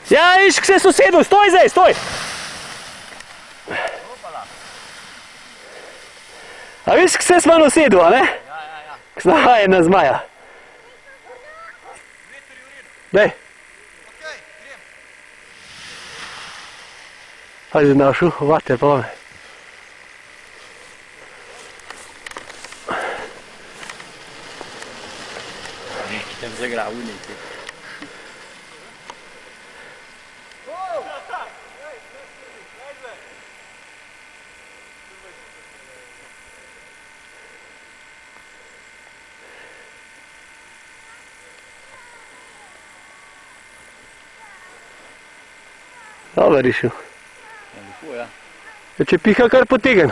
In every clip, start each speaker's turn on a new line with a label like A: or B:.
A: Ja, viš, k se sosedu, stoj zdaj, stoj! A viš, k se smo na sedu, a ne?
B: Ja.
A: K snova je na zmaja. Dej. Hajde našel, vater pa vame.
B: Neki tam zagral v nekaj.
A: Dobro rešil.
B: Lepo, ja.
A: Če piha, kar potegn.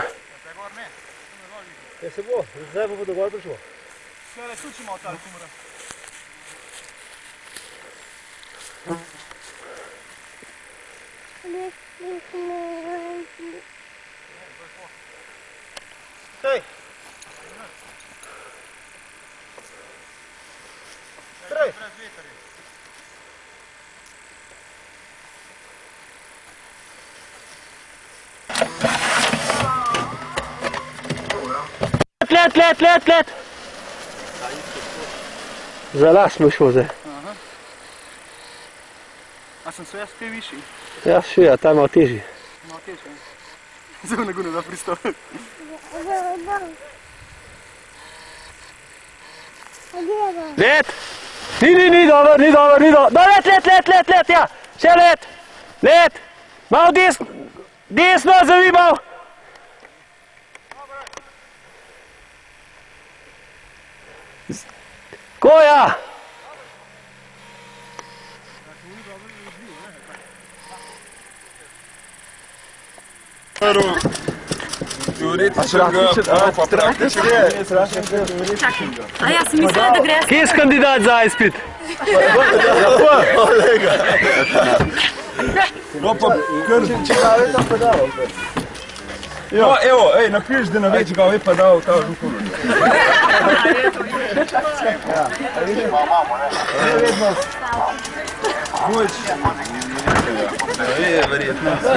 C: Ja se bo, zdaj bo do gor prišlo.
B: Sve le sučimo od tale kumora.
C: Stoj! Stroj!
A: Let! Za las smo šlo zdaj.
B: A sem se jaz kaj višji?
A: Ja, še ja, ta je malo težji.
B: Malo težje. Zdaj ne gune da pristopiti.
A: Let! Ni dobro. No, let, ja. Še let. Let. Malo desno, zavimal. Ko ja?
D: A ja sem mislila, da gre.
A: Kje je kandidat za izpit?
E: No pa, čekaj, tam pa dal. No, evo, napiš, da na več ga je pa dal ta žukono.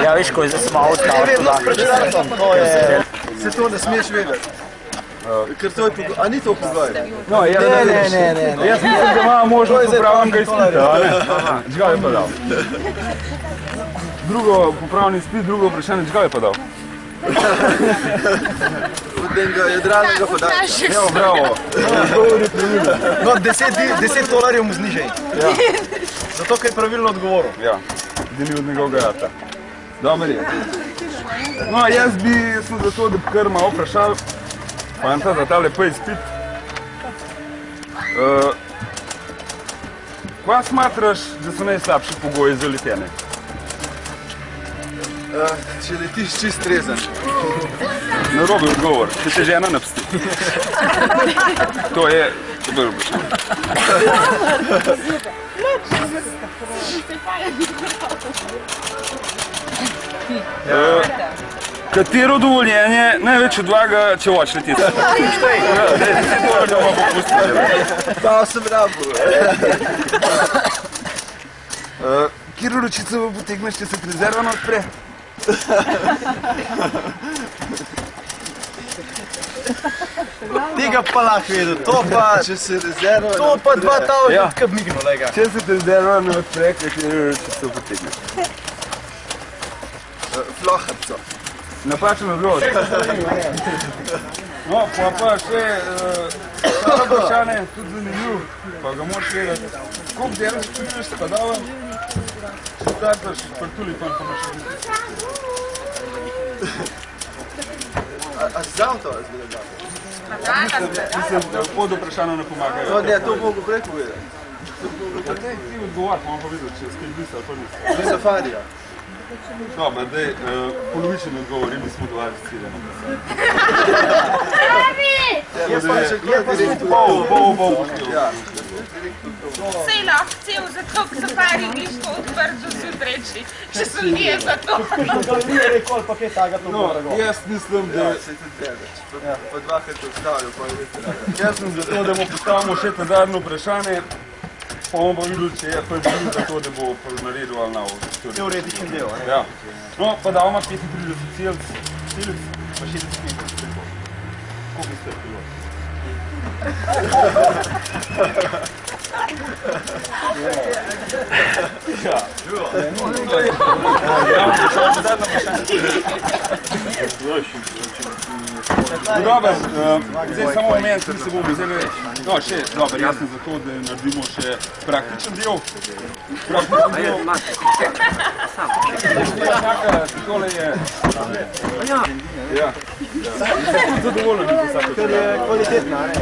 B: Ja, viš, ko je zdaj smo ostalo.
E: Se to ne smeš vedeti. Ker to je pogoj, a ni to pogoj? No,
C: Ne.
E: jaz mislim, da ima možnost popravnega izpita, a ne? Žgal je pa dal. Drugo popravni izpit, drugo vprašanje, žgal je pa dal.
F: Od tega jadralnega podatka.
E: Evo, bravo.
F: No, 10 dolarjev mu znižaj. Zato, ker je pravilno odgovoril.
E: Ja, da ni od njegovega jata. Dobar je. No, jaz sem za to, da bi kar malo vprašal fanta za tale pa izpit. Kva smatraš, da so najslabši pogoji za letenje?
F: Če letiš čist trezen.
E: Narobe odgovor, če te žena ne psti. To je dobro vprašanje. Katero dovoljenje največ odvaga, če hočeš leteti?
F: Pa sem rabo.
E: Kjer ročico potegneš, če se ti rezervano odpre?
F: Tega pa lahko vedel, to pa, če se rezervo... To pa 2000
E: Ja.
F: kab migno, lega.
E: Če se ti rezervano odpre, katero ročico potegneš?
F: Flohrco.
E: Napačen odgovor. No, pa še staro vprašanje, tudi zanimiv, pa ga moraš vedeti. Koliko delaš, čutiš se pa dava? Če startaš pri tulipan, pa imaš odlično.
F: A si znam to razgledati?
E: Mislim, da pod vprašanju ne pomagajo.
F: No, ne, to mogo prej povedati.
E: Ti odgovor, pa vam pa videti, če skaj blisa ali pa nisi.
F: Ni safarija.
E: Dobro, daj, polovičen odgovor, in mi smo dovali ciljeno.
F: Jaz pa še gledati.
E: Bo.
F: Ja.
D: Sej lahko cel zato, ker safari gliško odprt do zjutrajči. Še so ljudje za to.
E: No, jaz mislim, da...
F: Pa dvakrat odstavljal, pa je vedeti.
E: Jaz sem zato, da mu postavimo še nadaljno vprašanje. Pa bomo pa videli, če je predvidel za to, da bo naredil ali nav.
F: Teoretičen del, ne?
E: Ja. No, pa damo 35 celc, pa 60 metrov. Koliko bi ste pilot? Ja. Dober, zdaj samo moment, ki se bomo zdaj no, še, dober, jaz sem za to, da naredimo še praktičen del. Praktičen del. Tole je... Ja. Zadovoljen bi vsako.
F: Ker je kvalitetna, ne?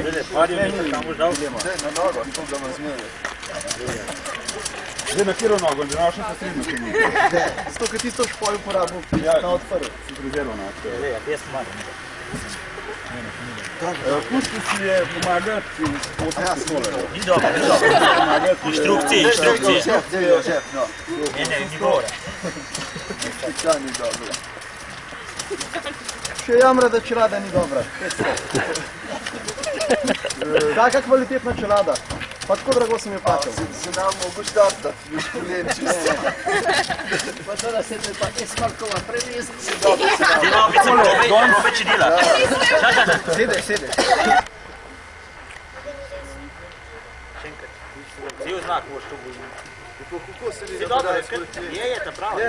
E: Zdaj na kjero nogo, da našem pa srednjo.
F: Zato, ker tisto špoj uporabil na odprl.
E: Si prezelo na to. Pusti si je pomagati v 80 dolarjev.
G: Ni dobro. Inštrukcije.
F: Žep, no.
G: Ni gore.
F: Ja, ni dobro. Še jamra, da čelada ni dobra. Taka kvalitetna čelada. Pa tako drago sem jo plačal. Se nam mogo štartati, viš problem čisto. Pa to da se te pa esmarkova prevez.
G: Probe, če dela.
F: Sedeš.
G: Zel znak boš to bojil.
F: Kako se
G: Si dobro, je ta prava.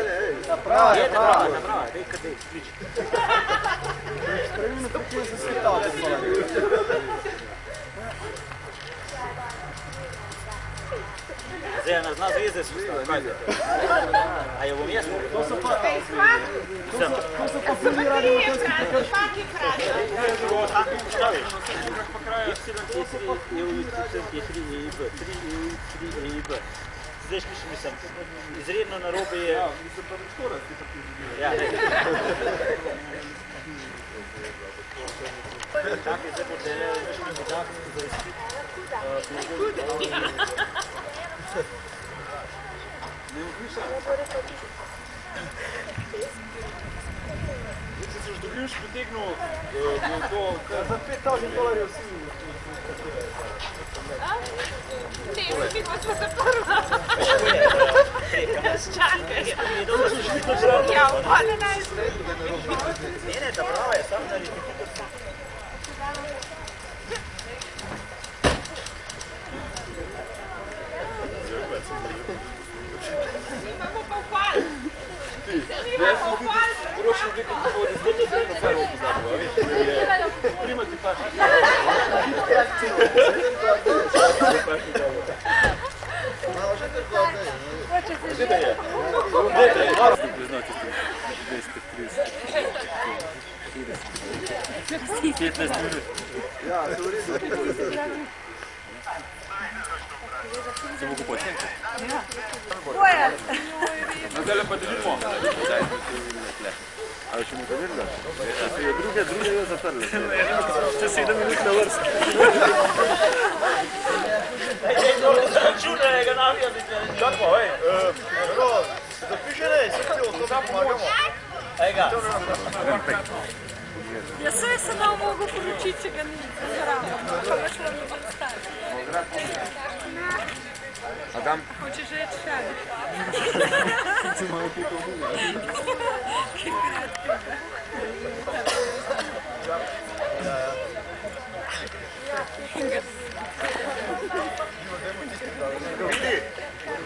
F: ta prava.
G: Je ta prava. Dej, kad dej, klič.
F: Pravilno tako se svetao.
G: Zdaj, nas zna zvezde s ustav, kaj te? A je bom jaz?
F: To so pa filmirali
D: Taki kraj.
G: Šta veš? Y3EIB. Zdaj šliš, mislim, izredno narobe je... Ja,
E: mislim pa škoda, ti pa ti zbira.
G: Ja, ne. Čakaj, zdaj bo tele, začne didaktiku za izpit.
E: Če se ždobiš potegnil to...
F: za $5,000 vsi.
D: Ne, mi pa smo zaprla. Čakaj. Ja, upane najzve.
G: Ne, ta prava je sam na repetitor.
D: Imamo pa upal.
E: Jaz sem ti prošel nekaj tako, da zdaj to zelo fajn opozabil, a veš, prima ti paši. Zdaj da je. Priznal, če ste 230. 15 minut.
F: Ja, to je res.
E: Se mogo početi.
D: Bojan.
E: No, zdaj pa delimo. Ali še mu to videla? Ja, se je druge jo zaprli. Če 7 minut na vrsti.
G: Čune, ga navija biti.
E: Kako, ej?
F: Zapišene, se ti o to pomagamo.
G: Ega.
D: Ja sve se nam mogu poručiti, če ga ni zravno. Pa ga šlo mi predstaviti.
E: Adam?
D: Hočeš reči kaj?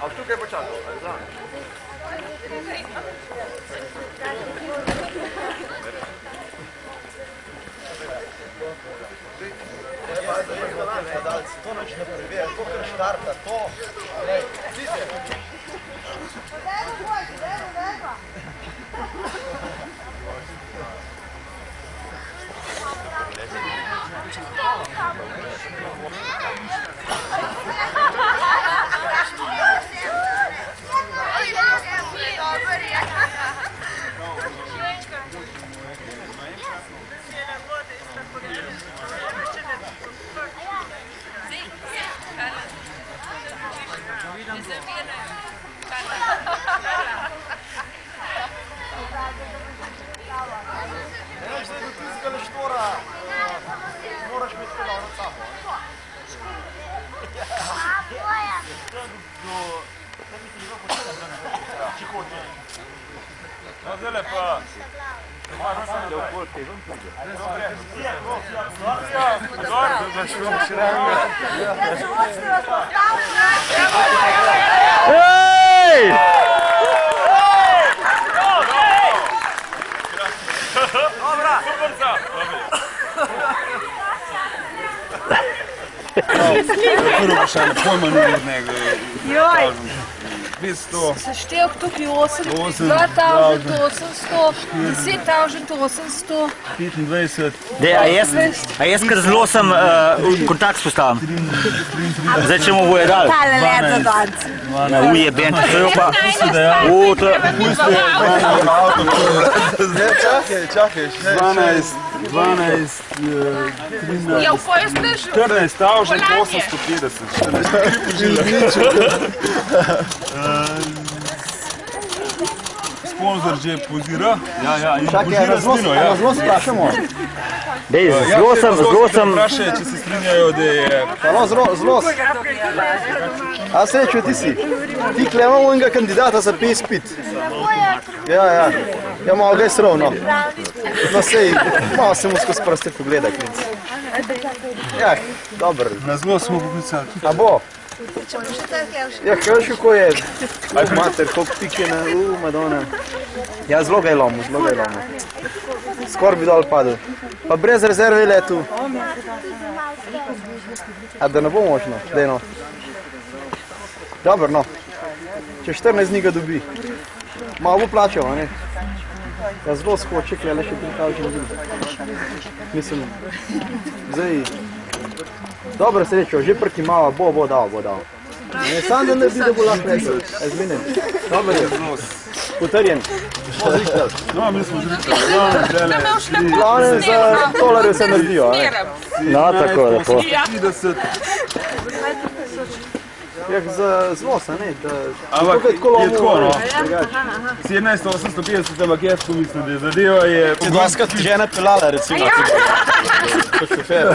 F: A tukaj počakal, ali znam? To noč ne preveja, to kar štarta, to... Moraš biti malo nad sabo.
E: No, zdaj pa.
A: Ej!
E: Prvo vprašanje, pojma ni od njega.
H: Joj,
E: 500.
H: seštel tukaj 8,
E: 8,
H: 2800, 10.800,
E: 25.
G: Dej, a jaz kar zelo sem kontakt spostavim. Zdaj, če mu boje dal.
H: tale let za danci.
G: Ujeben, to je pa...
E: Čakaj, 12, 13,
D: Ja, v pojo slišal.
E: 14 850. Sponzor že pozira. Ja, in pozira z vino, ja.
F: Zelo sprašamo.
A: Dej, zelo sem...
E: Vprašaj, če se strinjajo, da je...
F: Zelo. A srečo, ti si. Ti klemamo enega kandidata za pes pit. Ja. Ja, malo ga je srov, no. No, sej, malo se mu skozi prste pogleda, klinc. Ja, dobro.
E: Na zelo smo poklicali.
F: A bo? Ja, kaj kako je? Mater, koliko pike na... Madonna. Ja, zelo ga je lomil, Skor bi dol padel. Pa brez rezerve letu. A da ne bo možno, dej no. Dobro, no. Če 14 dni ga dobi. Malo bo plačal, a ne? Ja, zelo skoček, le še 3 dobi. Mislim, zdaj... Dobro srečo, že prikimava, bo dal. Ne, sam da ne bi, da bo lahko rekel. Zminen. Dobro je. Potrjen.
E: No, mi smo zrikali.
F: Glavne za dolarje se naredijo, a ne?
A: No, tako lepo.
E: 50.
F: Jak za zlosa, ne?
E: Ampak je tako, no. 17 850, ampak jaz pomislim, da je zadeva je...
F: Če dvaskrat žena pelala, recimo, kot šofer.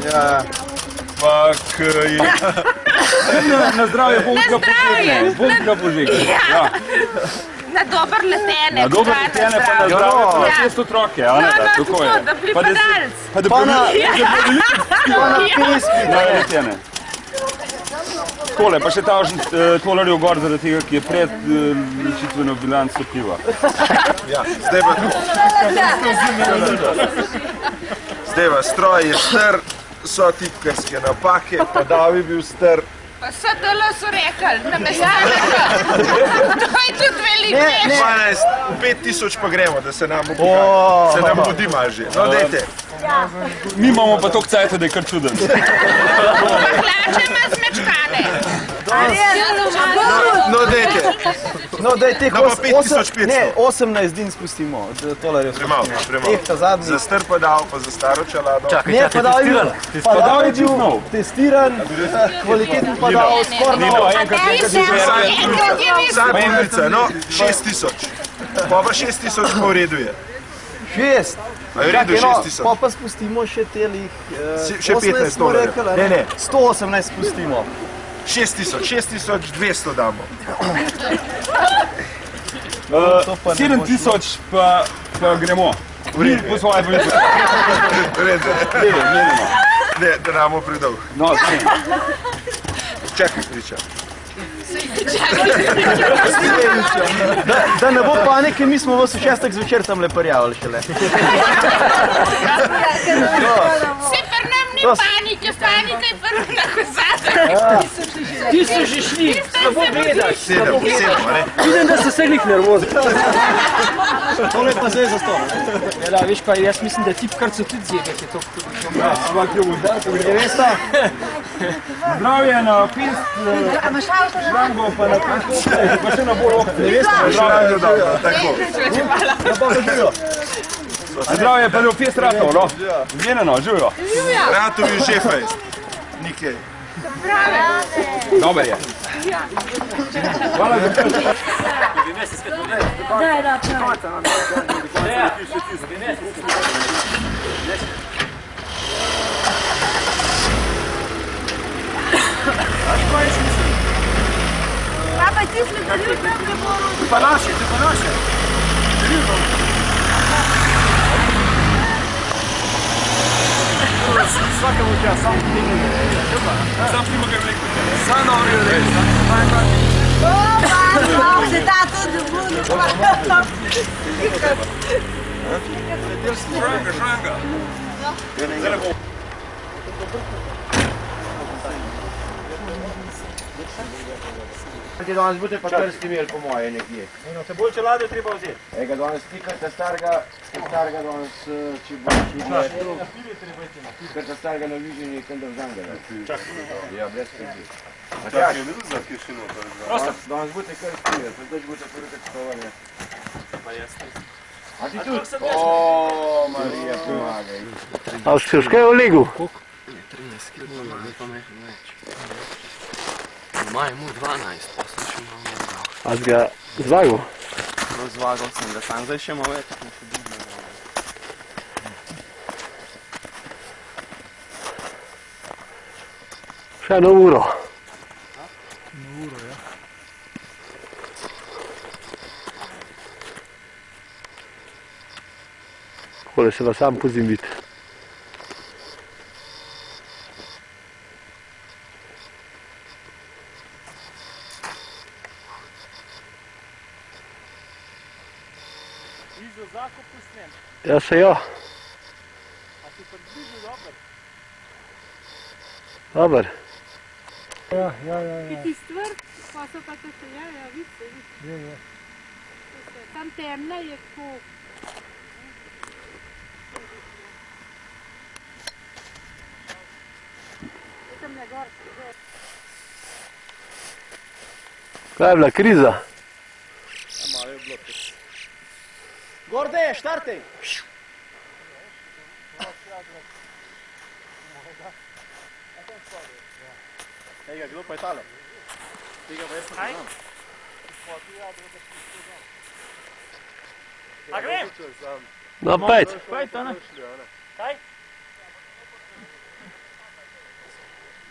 F: Ja.
E: Ampak je... Na zdravje Bog ga požegne. Ja.
D: Na dober letenec.
E: Na dober letene pa na zdravje pa na
D: Ja.
E: 6 otroke, a ne, tako je.
D: Da pripadalc.
E: Pa da
F: Pa na
E: pes na letene. Tole, pa še $1000 gor zaradi tega, ki je pred ločitveno bilanco piva.
I: Ja, zdaj pa stroj je star, so tipkarske napake, pa Davi bil star.
D: Pa STL so rekli, namestnega. To je tudi veliko več.
I: 5000 pa gremo, da se nam budi malo že. No, dajte.
E: Mi imamo pa toliko cajta, da je kar čuden.
D: Pa hlače ima zmečkane.
I: No, dajte.
F: No, daj teh
I: No, pa 5500.
F: Ne, 18 dni spustimo. Tolarjev.
I: Premalo.
F: Tehta zadnji.
I: Za star pa dal, pa za staro čelado.
F: Ne, pa da je bil testiran, kvaliteten pa dal skoraj novo.
I: Zadnjica, no, 6000. Pa 6000 pa v redu je.
F: 6.
I: A je v redu 6000.
F: Pa pa spustimo še telih.
I: Še 15 dolarjev. Ne.
F: 118 spustimo.
I: 6200 damo.
E: 7000 pa gremo. Po svoje povedo.
I: Ne, da namo predolg.
E: No,
I: Čakaj, Riča.
F: Da ne bo panike, mi smo vas v 6. zvečer tam le prijavili šele.
D: Vse pri nam ni panike, panika je prvo na kozadek.
A: Ti so že šli, slabo gledaš.
I: 7, a ne?
A: Vidim, da se njih nervozi.
F: Tole pa zdaj za stol.
A: Ja, da, veš kaj, jaz mislim, da tipkarcev tudi zjede, ki je to...
E: zdravje na pest, šrango pa na pest, pa še na bolj okne. Zdravje pa na pest ratov, no. Zmenjeno, živijo.
I: Ratovi že fejst. Nikaj.
E: Dober je. Hvala za to.
A: Pa naše, to pa naše.
F: Svakemu čas, samo tega.
E: Sam ti ga vleko.
I: Sam nori odrez.
H: Se da tudi budu.
E: Šranga.
C: Ti danes boste pa krsti imeli po moje nekje. No, te bolj čelade treba vzeti. Ega danes stikate starega danes, če bo kar ta starega na viži nekaj da vzanga. Ja, brez skrbi.
I: Čakaj, ne znam, kje še noter.
C: Danes boste krsti imeli, pa zdaj boste prvi stovanje.
A: Pa jaz ne.
C: A ti tudi? O, Marija, pomagaj.
F: A si už kaj olegel?
B: 13 kg, ne pa me več. Maj mu 12, pa sem še malo dal.
F: A si ga zvagal?
B: Rozvagal sem ga, sam zdaj še malo več.
F: Še eno uro. Takole se pa sam pozimiti.
A: Blizu zakop pusnem.
F: Ja se jo.
A: A si pa blizu dober.
F: Dober.
H: Ti stvar, pa so pa to se, ja, vidite. Tam temna je tako. Tam na gorski.
F: Kaj je bila kriza?
C: Gorde, štartej! Ega, kdo pa je tale? Tega pa jaz ne znam.
A: A grem?
F: No, pejt.
A: Pejt, a ne? Kaj?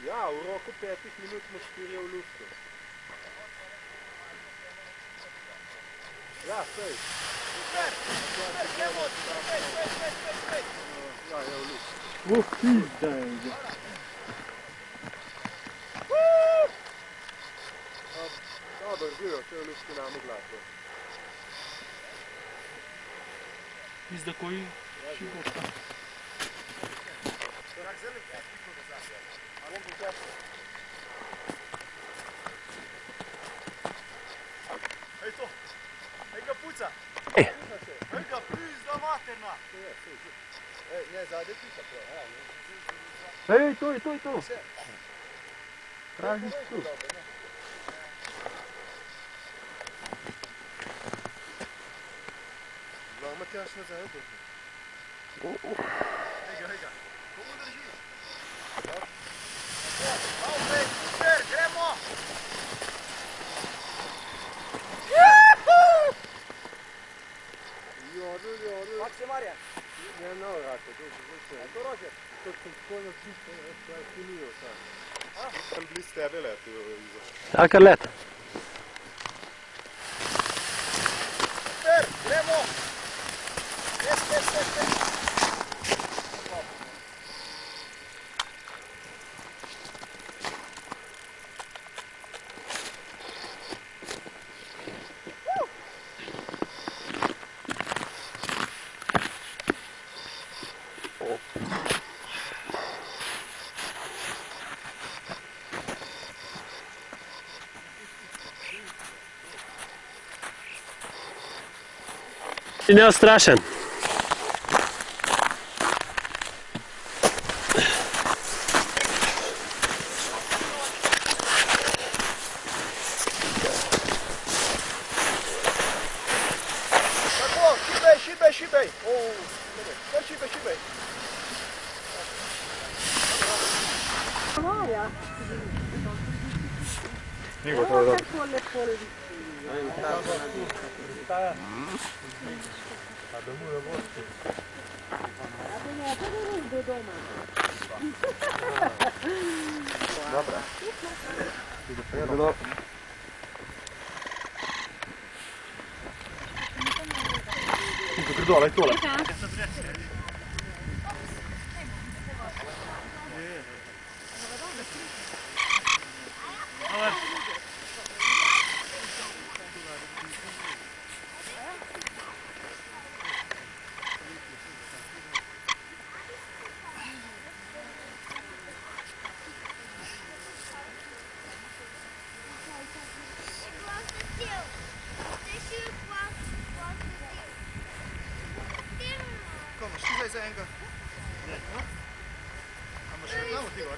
I: Ja, v roku 5 minut smo 4 v luftu. Ja, sej. Dobro, živo, še v luftu nam oglašo.
A: Pizda koji života.
C: Ej to! Ej ga puca!
F: Ej.
C: Ej ga pizda materna! Ej, ne, zadaj puca.
F: Ej, to. Pravi tu.
I: Lahko Matjaž nazaj opet.
C: Ej ga. Komu držiš? Malo prej, super, gremo!
I: Jodel.
C: Pak se Marjan.
I: Ja, no, rako, to je.
C: To Rožer.
I: To sem tako na tisto, ja, kunijo sam. Sem bliz tebe letel, Izo.
F: Ja, kar let.
C: Super, gremo! Yes.
F: Si neustrašen.
C: Tako, šibej. Kar šibej.
F: Ni gotovo, da. dol, aj tole.
B: Za enega. A imaš reklamo ti gor?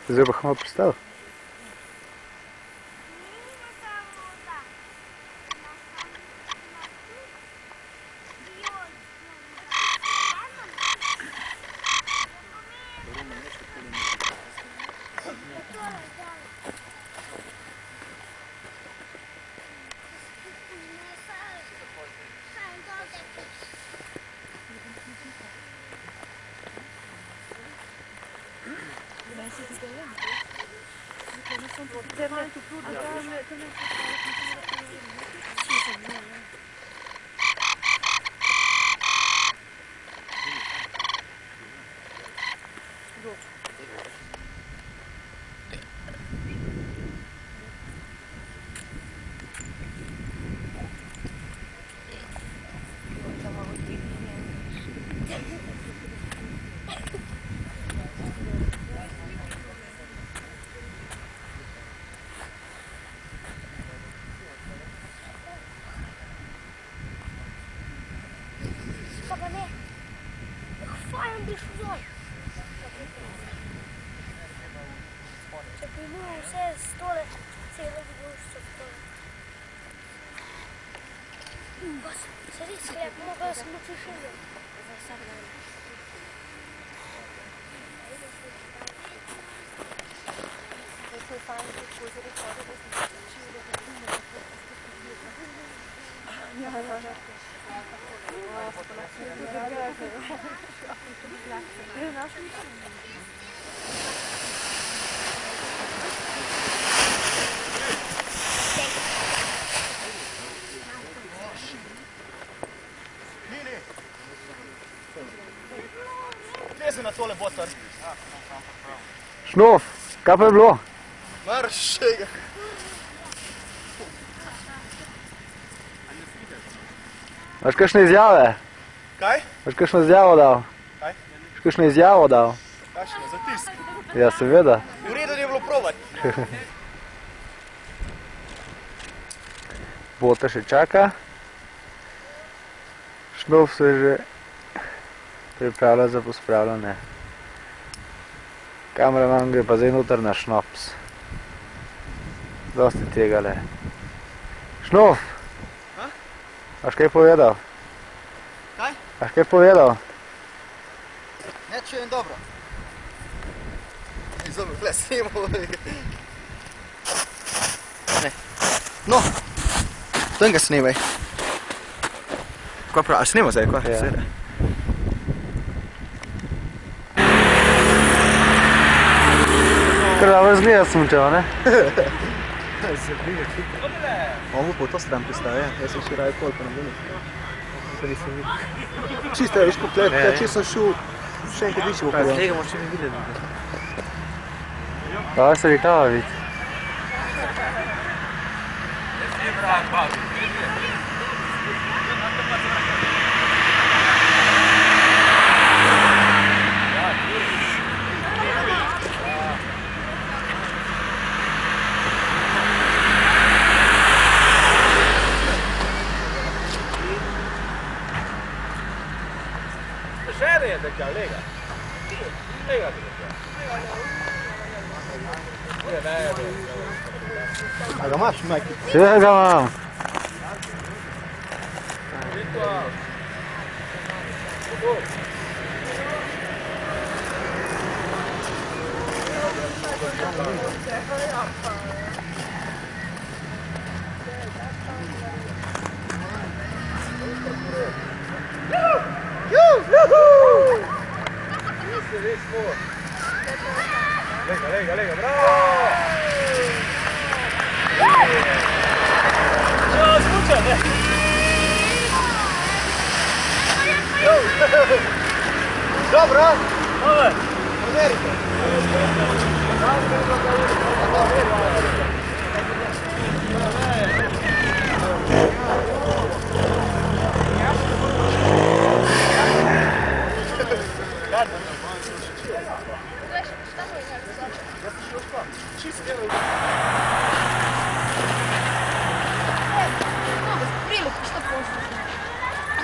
B: Zdaj pa malo predstav. Na tole botar.
F: Šnof, kaj pa je bilo?
B: Marš šega.
F: Imaš kakšne izjave?
B: Kaj?
F: Imaš kakšno izjavo dal?
B: Kaj?
F: Imaš kakšno izjavo dal?
B: Kakšno, za tisk?
F: Ja, seveda.
B: V redu je bilo probati.
F: Bota še čaka. Šnof se že pripravlja za pospravljanje. Kameraman gre pa zdaj noter na šnops. Dosti tega le. Šnof! Až kaj povedal?
B: Kaj?
F: Až kaj povedal?
B: Ne čujem dobro. Zobro, tle snimo. Ne. No, to ga snimaj. Kaj pravi, snimo zdaj, kaj?
F: Ja. Kar dobro izgleda sunčevo, ne?
B: Ovo bo to stran postaje, jaz sem še raje koliko na buni. To nisem videl. Čisto je, viš kot tle, če sem šel še enkrat više v okolo.
F: Tega moš še ne videti. Da, se rikava vidjeti.
B: A ga imaš, Majki?
F: Seveda ga imam.
B: Lega, bravo! Dobro! Ove! Proverite!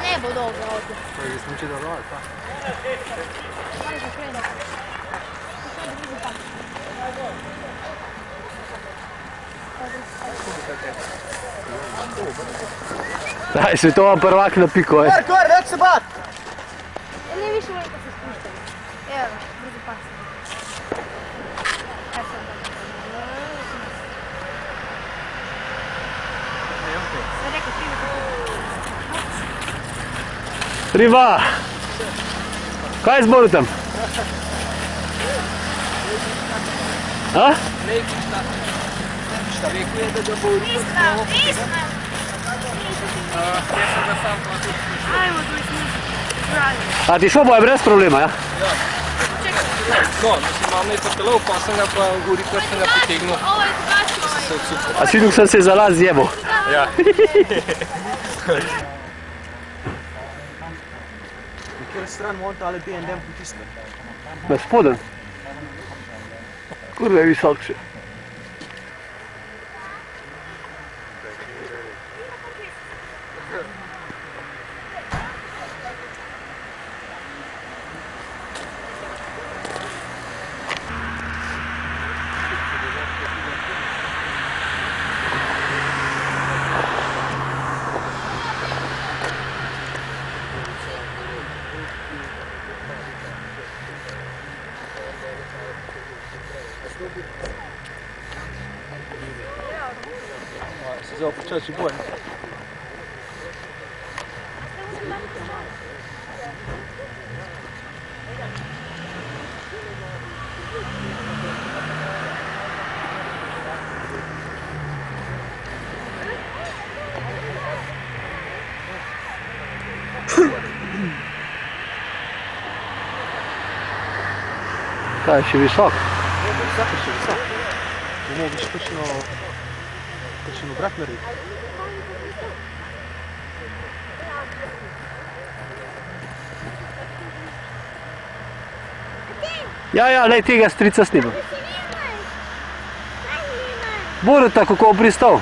H: Ne bo dobro ovdje.
B: To je znači da radi, pa.
F: Daj, svetovan prvak na piko,
B: Kor, neći se bat!
H: Ne više uvijek se spuštam. Evo, brzo pas. Sve rekao,
F: Riba! Kaj je zboru tam? A?
H: Ajmo, tu smo.
F: A ti šlo boje brez problema, ja?
A: No, mislim, imam nekaj telo, pa sem ga pa gori, kar sem ga potegnil.
H: Ovo je drugače.
F: A svidil sem se za las zjebo.
A: Ja.
B: Na kjer stran moram tale B&M potisne?
F: Na spoden. Kurva je visok še.
B: Se zdaj počasi boj.
F: Kaj je še visok?
B: Zakaj še visok? Bo mogoče kakšen obrat narediti.
F: Ja, lej tega strica snimam. Borota, kako pristal.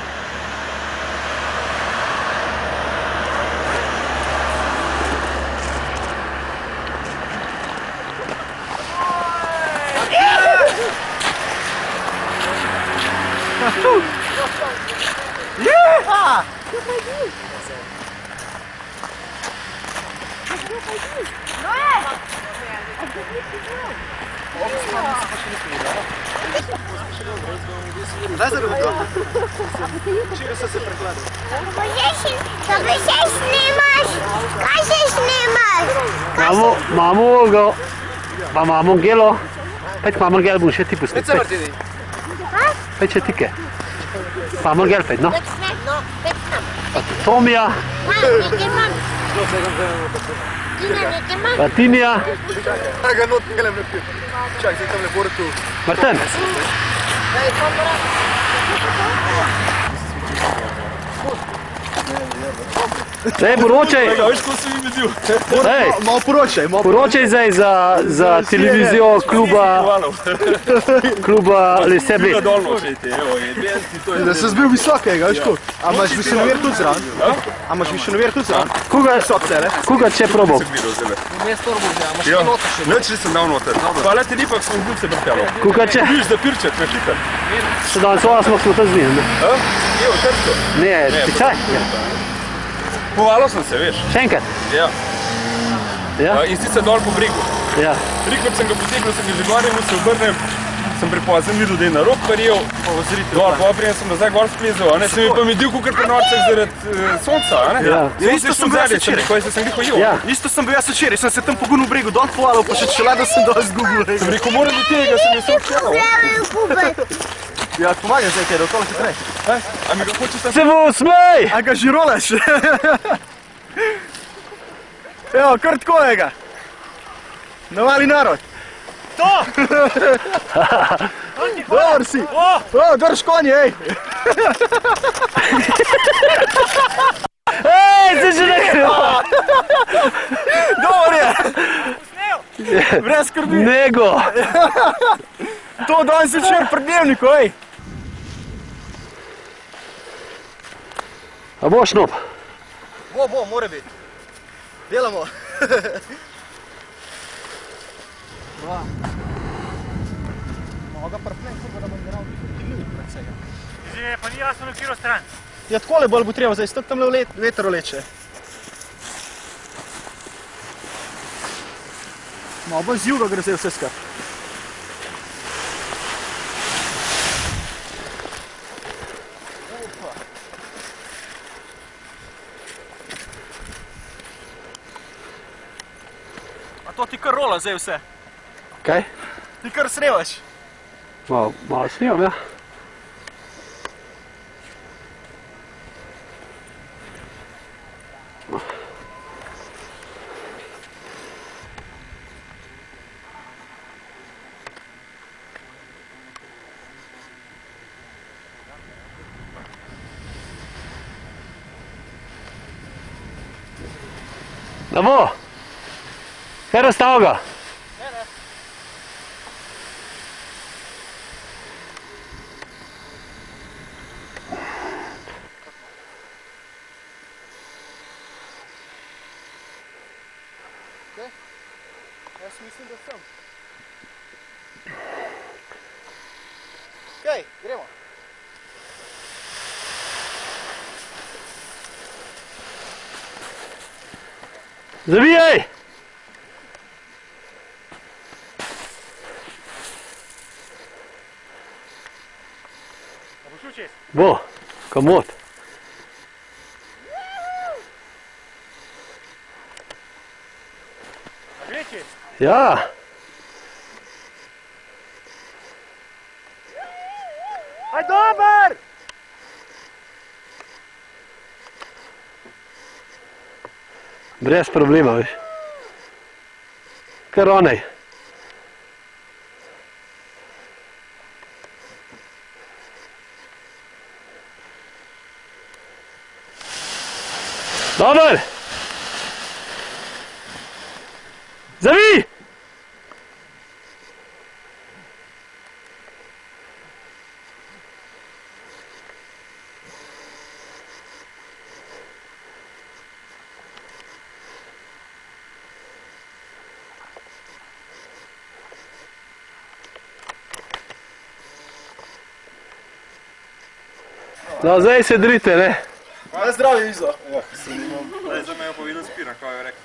B: Daj za rudo. Čega so se prekladali?
H: Kako se snimaš? Kaj se snimaš?
F: Imamo gelo. Pejt, imamo gel, bom še ti pustil.
B: Pejt se vrti.
F: Pejt še tike. Imamo gel, pejt, no.
H: No,
F: Pa Tomija. Pa Tinija.
B: Aj ga not, nekaj ne vrti. Čak, zdaj tam ne bore tu.
F: Martin.
J: Daj, poročaj.
E: Veš, ko sem jim videl.
J: Ej,
B: Malo poročaj, malo
J: poročaj zdaj za televizijo kluba Le Sebi.
B: Da se zbil visokega, veš ko? A imaš višinover tudi zraven? A imaš višinover tudi zraven?
J: Koga če probal?
E: Ja, neč nisem dal noter. Hvala ti lipak, sem bil se vrtelo.
J: Koga če?
E: Viš, da pirčet, ne hiter.
J: Še danes smo to z njim.
E: Evo, trsto.
J: Ne, tičaj.
E: Povalo sem se, veš.
J: Še enkrat?
E: Ja. In sicer dol po bregu.
J: Ja.
E: Rikor sem ga potegnil, sem ga že goril, se obrnem, sem prepozen videl, da je na rok parijel, dol poprijem sem nazaj gor splezal, sem mi pa medil kukar pri nočeh zaradi sonca, ne?
B: Ja, isto sem bil jaz včeraj. Isto sem bil jaz včeraj, sem se tam pogunil v bregu dol povalil, pa še čelada sem dol zgubil.
E: Sem rekel, moram do tega, sem je sok čelal.
B: Ja, pomagam zdaj kaj, da okolo hitrej.
E: A mi ga hoče sam...
J: Se mu smej!
B: A ga žirolaš? Evo, kar tako je ga. Navali narod. To! Dobar si. Drž konje, ej.
J: Ej, se že nekaj!
B: Dobar je. Brez skrbi.
J: Nego!
B: To danes večer pri dnevniku, ej.
J: A boš nop?
B: Bo, mora biti. Delamo. Moga prpne, kako da bom deral tudi pred vsega.
G: Že pa ni jasno na katero stran.
B: Ja, takole bolj bo treba, zdaj stok tamle veter leče. Malo bolj z juga gre zdaj vse skrat. A to ti kar rola zdaj vse?
J: Kaj?
B: Ti kar snevaš?
J: Malo snevam, ja. Da bo? Kaj razstav ga?
B: Jaz mislim, da sem. Okej, gremo.
J: Zavijaj! Bo, kamot. Ja.
B: Aj dober!
J: Brez problema, veš. Kar onej. Dober! Zavij! No, zdaj se drite, ne?
B: Aj zdravi, Izo.
E: Zdaj me je povedal spira, kaj je rekel.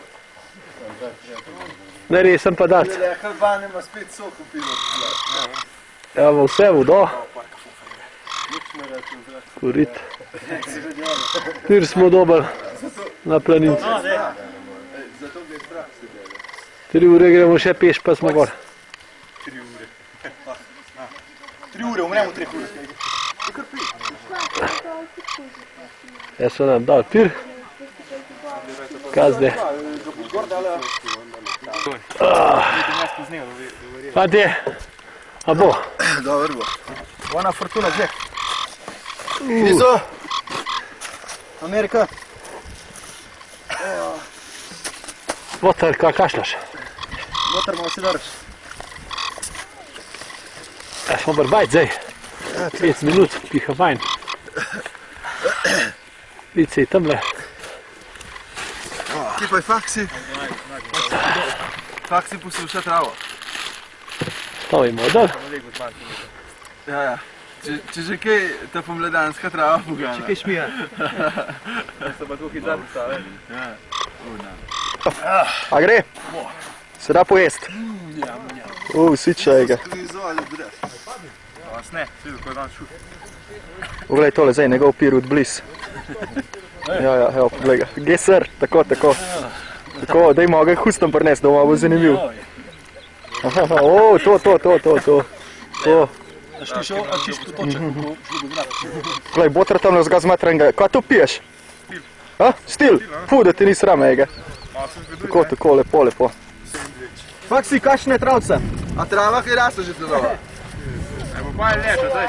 J: Ne, resem pa dat.
B: Halban ima spet sok upilo.
J: Evo vse vodo. Kurit. Tir smo dobili na planinci. 3 ure gremo še peš, pa smo gor.
B: 3 ure, umremo 3 ure.
J: Jaz so nam dal tir. Kaj zdaj? Fantje, a bo?
B: Dobar bo.
F: Buona fortuna, Jack. Izo. Amerika.
J: Votar, kaj kašljaš?
F: Votar, malo si daraš.
J: Ja, smo brbajt zdaj. 5 minut, piha fajn. Lice je tamle.
E: Ti pa je faksi. Faksi posluša travo.
J: Stavimo dol.
E: Ja. Če že kaj, ta pomladanska trava pogana.
F: Če kaj šmija.
A: So pa tukaj zadnji stave.
F: A gre? Se da pojest? Siča je ga.
A: Ne, svi ko je dan šut.
F: Poglej tole zdaj, njegov pir od bliz. Ja, evo, poglej ga. Geser, tako. Tako, daj mogo hustom prines, da bo zanimiv. To. Glej, botra tam razga zmetrenga. Kaj to piješ? Stil? Fu, da ti ni srame, ega. Tako, lepo. Faksi, kakšne travce?
E: A trava kaj raste že tedova?
A: Evo pa je leto, daj.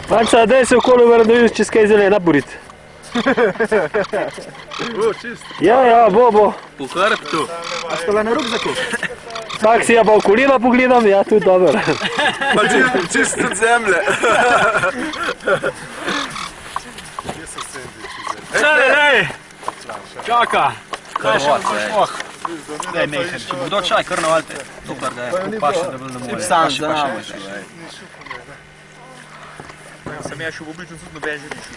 J: Manca, daj se okolo vrdoviš, čez kaj zelena boriti.
A: Čist.
J: Ja, bo.
A: Po hrbtu.
F: A ste le na rukzaku?
J: Faksi, ja pa okolina pogledam, ja, tudi dobro.
E: Pa čist od zemlje.
J: Daj! Čaka!
B: Daj, mehen, če bo kdo čaj, kar navalite. Dokler ga je paše, da bolj ne more.
A: Sam za namo. Sem ja šel v oblično tudi noben že nišel.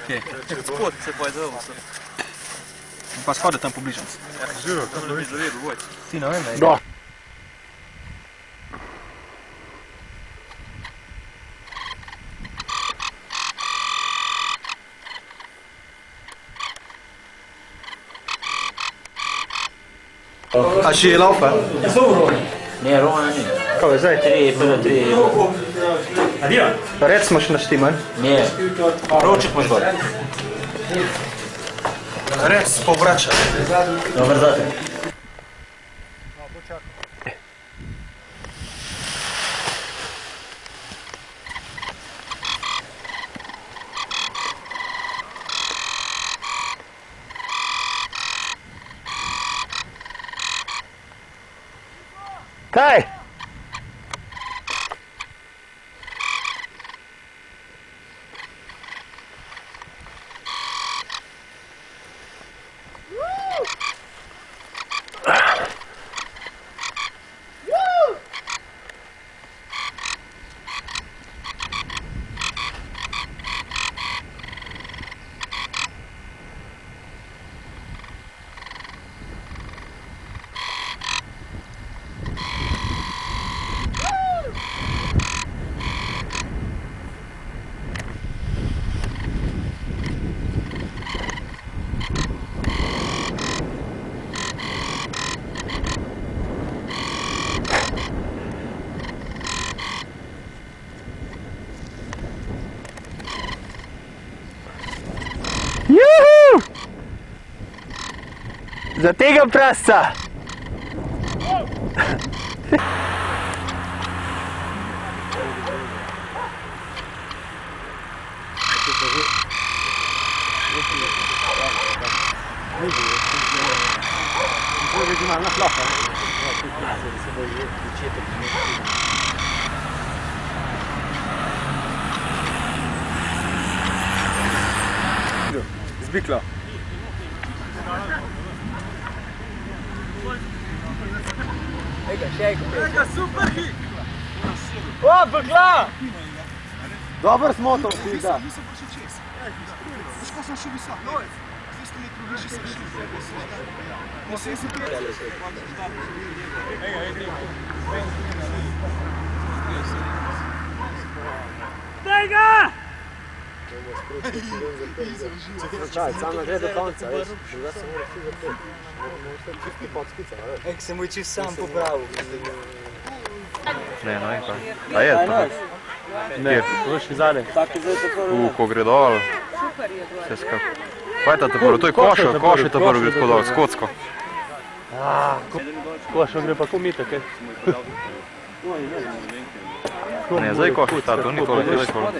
B: Kje?
A: Spod se pa je zelo.
B: Pa shode tam pobližam.
A: Žiro, tam ne bi zavedel, vojc.
B: Ti ne vem, da je.
J: Da.
F: A še je laufa?
G: Ne, Roma ni.
F: Kaj je zdaj?
G: 3.
F: Rec imaš naštiman?
G: Ne, roček moš gor.
F: Rec povrača.
G: Dobar zate.
J: Kaj? Juhu! Za tega prasca!
E: Zbikla. Ega, super hit!
F: O, bgla! Dobar smotov si ga.
E: Ko sem šel visok, 200 metrov više sem šel. Sem se prijatelj.
J: Daj ga!
B: Čaj, sam gre do konca, veš. Druga se mora vsi zapeti. Moramo čisti podskica, veš.
F: Ek se mu je čist sam popravil.
K: Ne vem kaj. A je to?
J: Ne, boš zadaj.
K: Ko gre dol. Vse skupaj. Kaj je ta prvo? To je koš je ta prvo gre tako dol, s kocko.
J: Košo gre pa komita, kaj?
K: Ne, zdaj koš, ta, to ni toliko, zdaj toliko.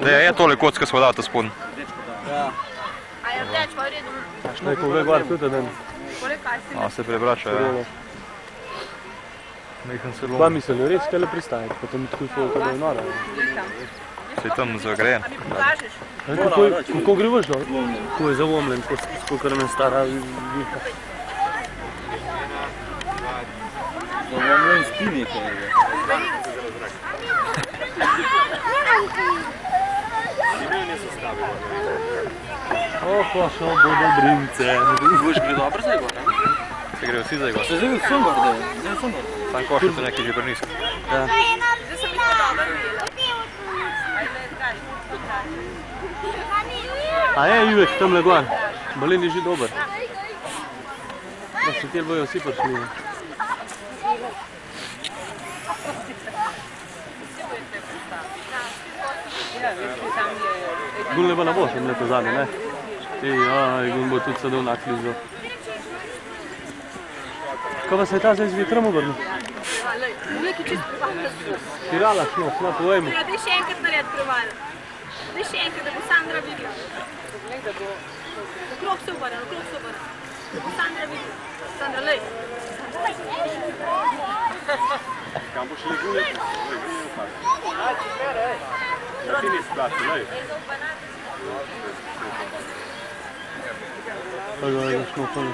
K: Da je toliko kocka smo dal ta spodn.
D: A je rdeč, pa je redu.
J: Šta je koga gor tudi, ne?
K: A, se prebrača, ja. Nekaj se lomi.
J: Pa mislim, res kaj le pristajati, potem tako so tako je nora.
K: Se je tam zagrejen.
D: A mi pokažeš?
J: Kako greš, no? Ko je zavomljen, koliko nam je stara viha.
A: Zavomljen spini, ko je.
J: Pa šel bo dobrince.
A: Boš gre dobro za igor, ne?
K: Se grejo vsi za igor.
A: Se zdaj vsem gor, da je.
K: Sam košel tu neki že brniski.
J: Ja.
D: Zdaj sem jih dober videla.
J: A je Ivek tamle gor? Balen je že dober. Da se tel bojo vsi prišli. Gul ne bo na boš, ne to zadnje, ne? Gul bo tudi sedel na klizo. Kaj pa se je ta zdaj z vetrom obrnil?
H: Uvijek je čist prevala.
J: Spirala, šlo, povejmo.
H: Ja, daj še enkrat nared prevala. Daj še enkrat, da bo Sandra videla. Okrog se obrne, Da bo Sandra videla. Sandra, lej.
I: Kam boš šli gulje? Ja, ti nisi plači, lej.
J: Da šlo polo.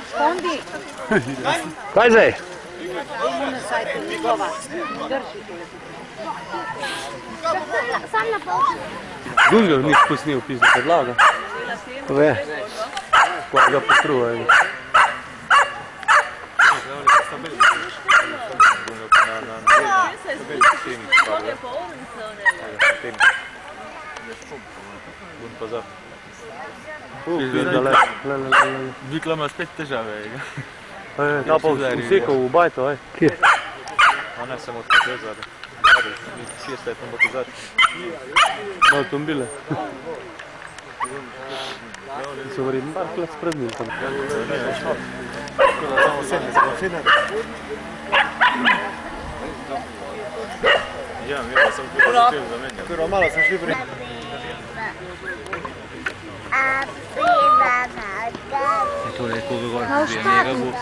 H: Spondi.
J: Kaj zdaj?
H: Sam na pol.
J: Gunga ni spusnil pizda podlaga. Ve. Kaj ga potruva.
A: Vikla ima spet težave.
J: Ta pa vsekal v bajto, Kje?
K: A ne, samo tako zadaj. Kje ste tam bo pozad?
J: Na avtomobile. So vreden parklet spraznil tam.
I: Ja, mi pa sem tudi začel zamenjati.
B: Prvo malo smo šli pri...
G: Je torej, koga gor prije njega bo.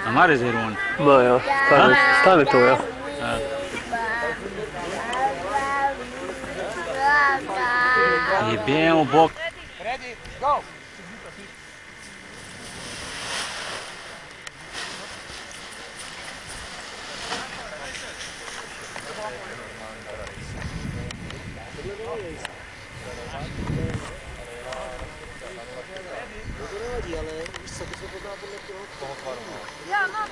G: A ima rezervon?
J: Ma, ja. Stane to, ja.
G: Jebemo bok.
C: Ready, go!
H: Ja, no.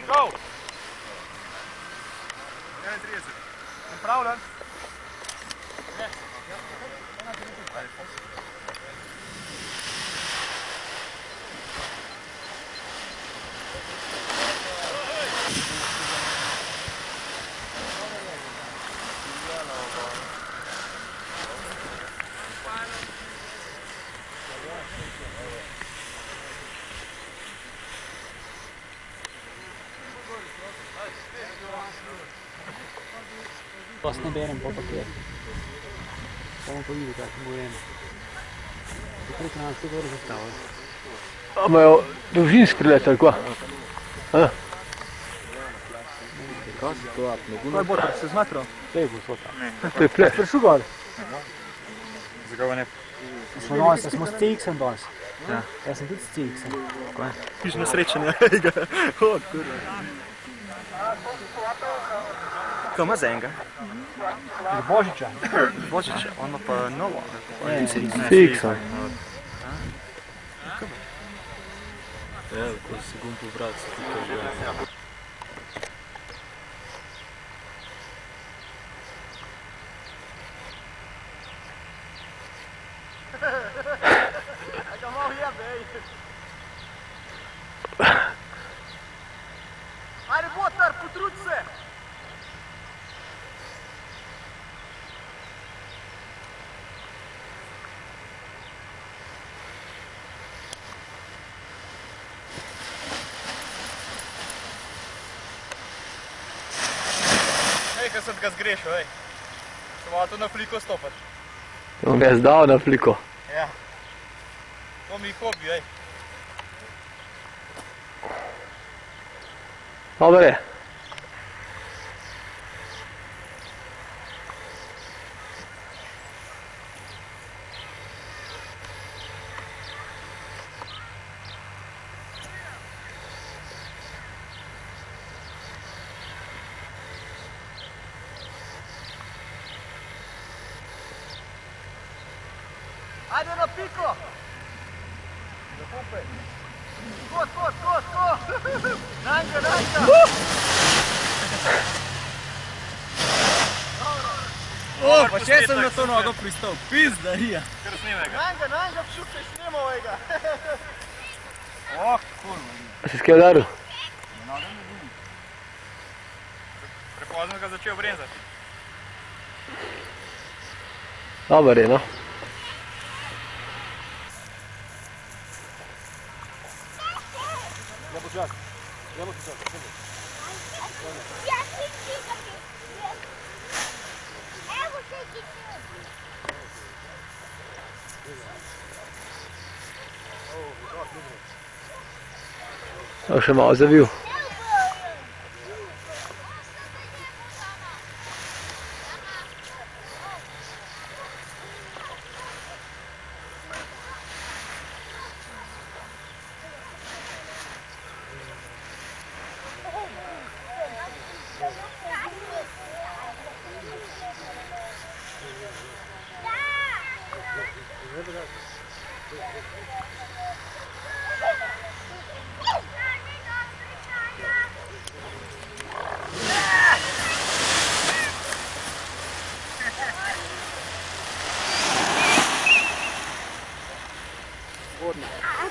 C: Go! 31. Pripravljen?
G: Vas ne berem po papir. Bomo pa videli, kako bo eno. Tako je nas tako razstavljeno.
J: A imajo dolžinski let, ali kva?
A: Kaj si to apno?
B: Kaj bo, se zmetro?
J: Lej bo svota. To je plet.
B: Prišel gor.
K: Zakaj ne?
A: Smo s CX-em danes.
K: Ja.
A: Jaz sem tudi s CX-em.
B: Piš na srečanje. O, kurva. Kaj ima za enega?
A: Božiča.
B: Božiča, ono pa novo.
J: Fiksa.
A: Evo, ko si gum povrat, se tukaj že.
B: sem ga zgrešil, ej. Sem malo to na fliko stopati.
J: On ga je zdal na fliko.
B: Ja. To mi je hobi, ej.
J: Dobar je.
B: Ajde na piko! Ko! Nanjga! O, pa če sem na to nogo pristal, pizda rija. Kar snime ga. Nanjga, šupaj snimao ga. Kurva.
J: A si skaj udaril?
B: Prepozno ga začel brezati.
J: Dobar je, no. Še malo zavil.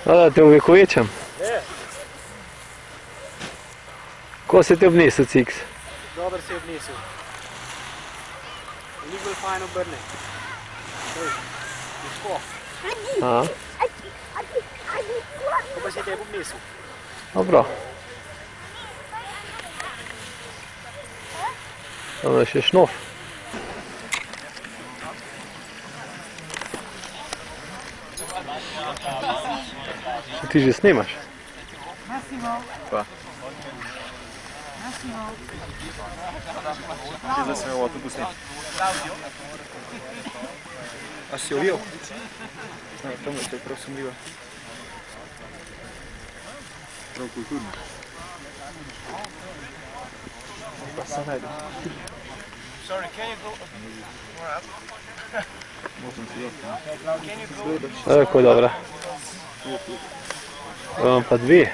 J: Da te uvekovečam. Ko se te obnesel, Ciks?
G: Dober se je obnesel. Ni bolj fajn obrne. Težko. Ko pa se je tebi obnesel.
J: Dobro. Tam je še šnof. Ti že snimaš?
B: Pa. Zdaj sem jo avtobus snimati. A si jo ujel? Tam je to prav sumljivo. Prav kulturno. Pa sem najde. Sorry, can you go more up? Moram si jo.
J: Tako je dobra. Imam pa dve.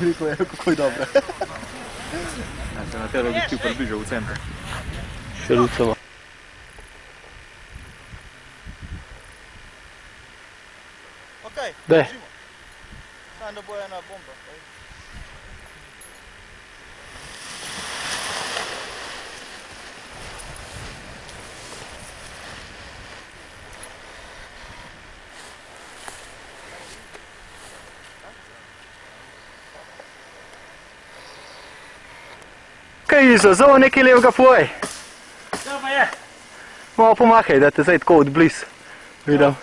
B: Rekel je, kako je dobra. Ja, se na tebe objektiv približal v center.
J: Še lucamo.
B: Okej,
J: držimo.
B: Samo da bo ena bomba.
F: Kaj Izo, zelo nekaj levega povej.
G: Kaj pa je?
F: Malo pomahaj, da te zdaj tako odbliz vidim.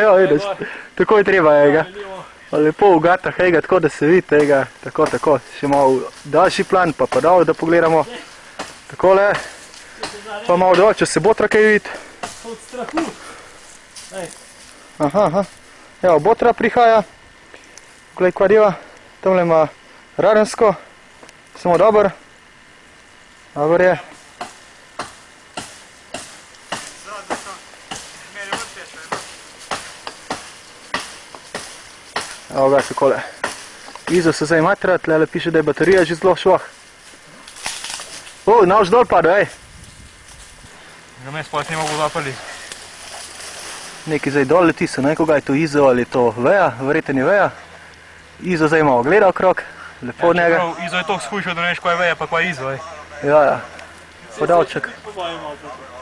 F: Jo, vidiš, tako je treba, ega. Lepo v gatah, ega, tako da se vidi, ega, tako. Še malo daljši plan, pa dol, da pogledamo. Takole. Pa malo dol, če se botra kaj vidi.
G: Od strahu.
F: Aha. Evo, botra prihaja. Glej, kva deva. Tamle ima radensko. Samo dober. Dober je. Evo ga, takole. Izo se zdaj matra, tlele piše, da je baterija že zelo švah. Navš dol pada, ej.
B: Ga me sploh ne mogo zapali.
F: Nekaj zdaj dol leti se, ne, koga je to Izo ali to Veja, verjetno je Veja. Izo zdaj malo gleda okrog. Lepo od njega.
B: Izo je toliko skušal, da ne veš, kaj je Veja, pa kaj je Izo, ej.
F: Ja. Podavček.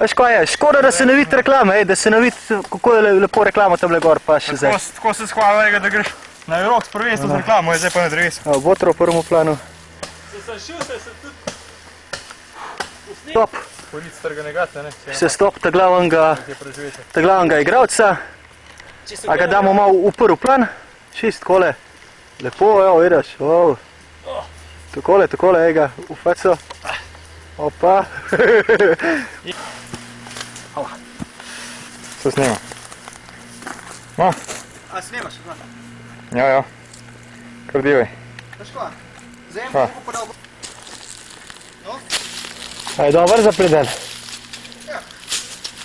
F: Veš kaj je, škoda, da se ne vidi reklame, da se ne vidi, kako je lepo reklamo tamle gor, pa še zdaj.
B: Tako se shvala, da greš
I: Na Evrops prvenstvo z reklamo, je zdaj pa na drevesu.
F: Botro v prvem planu. Stop.
I: Polic strganega, ne?
F: Se stop ta glavnega igralca. A ga damo malo v prvi plan. Čist takole. Lepo, evo, vidiš. Takole, ega, v faco. Opa.
I: Se snema. No.
F: A snemaš?
I: Ja. Kar divaj.
F: Težko. Zdaj bo podal. No?
J: A je dober za predel?
F: Ja.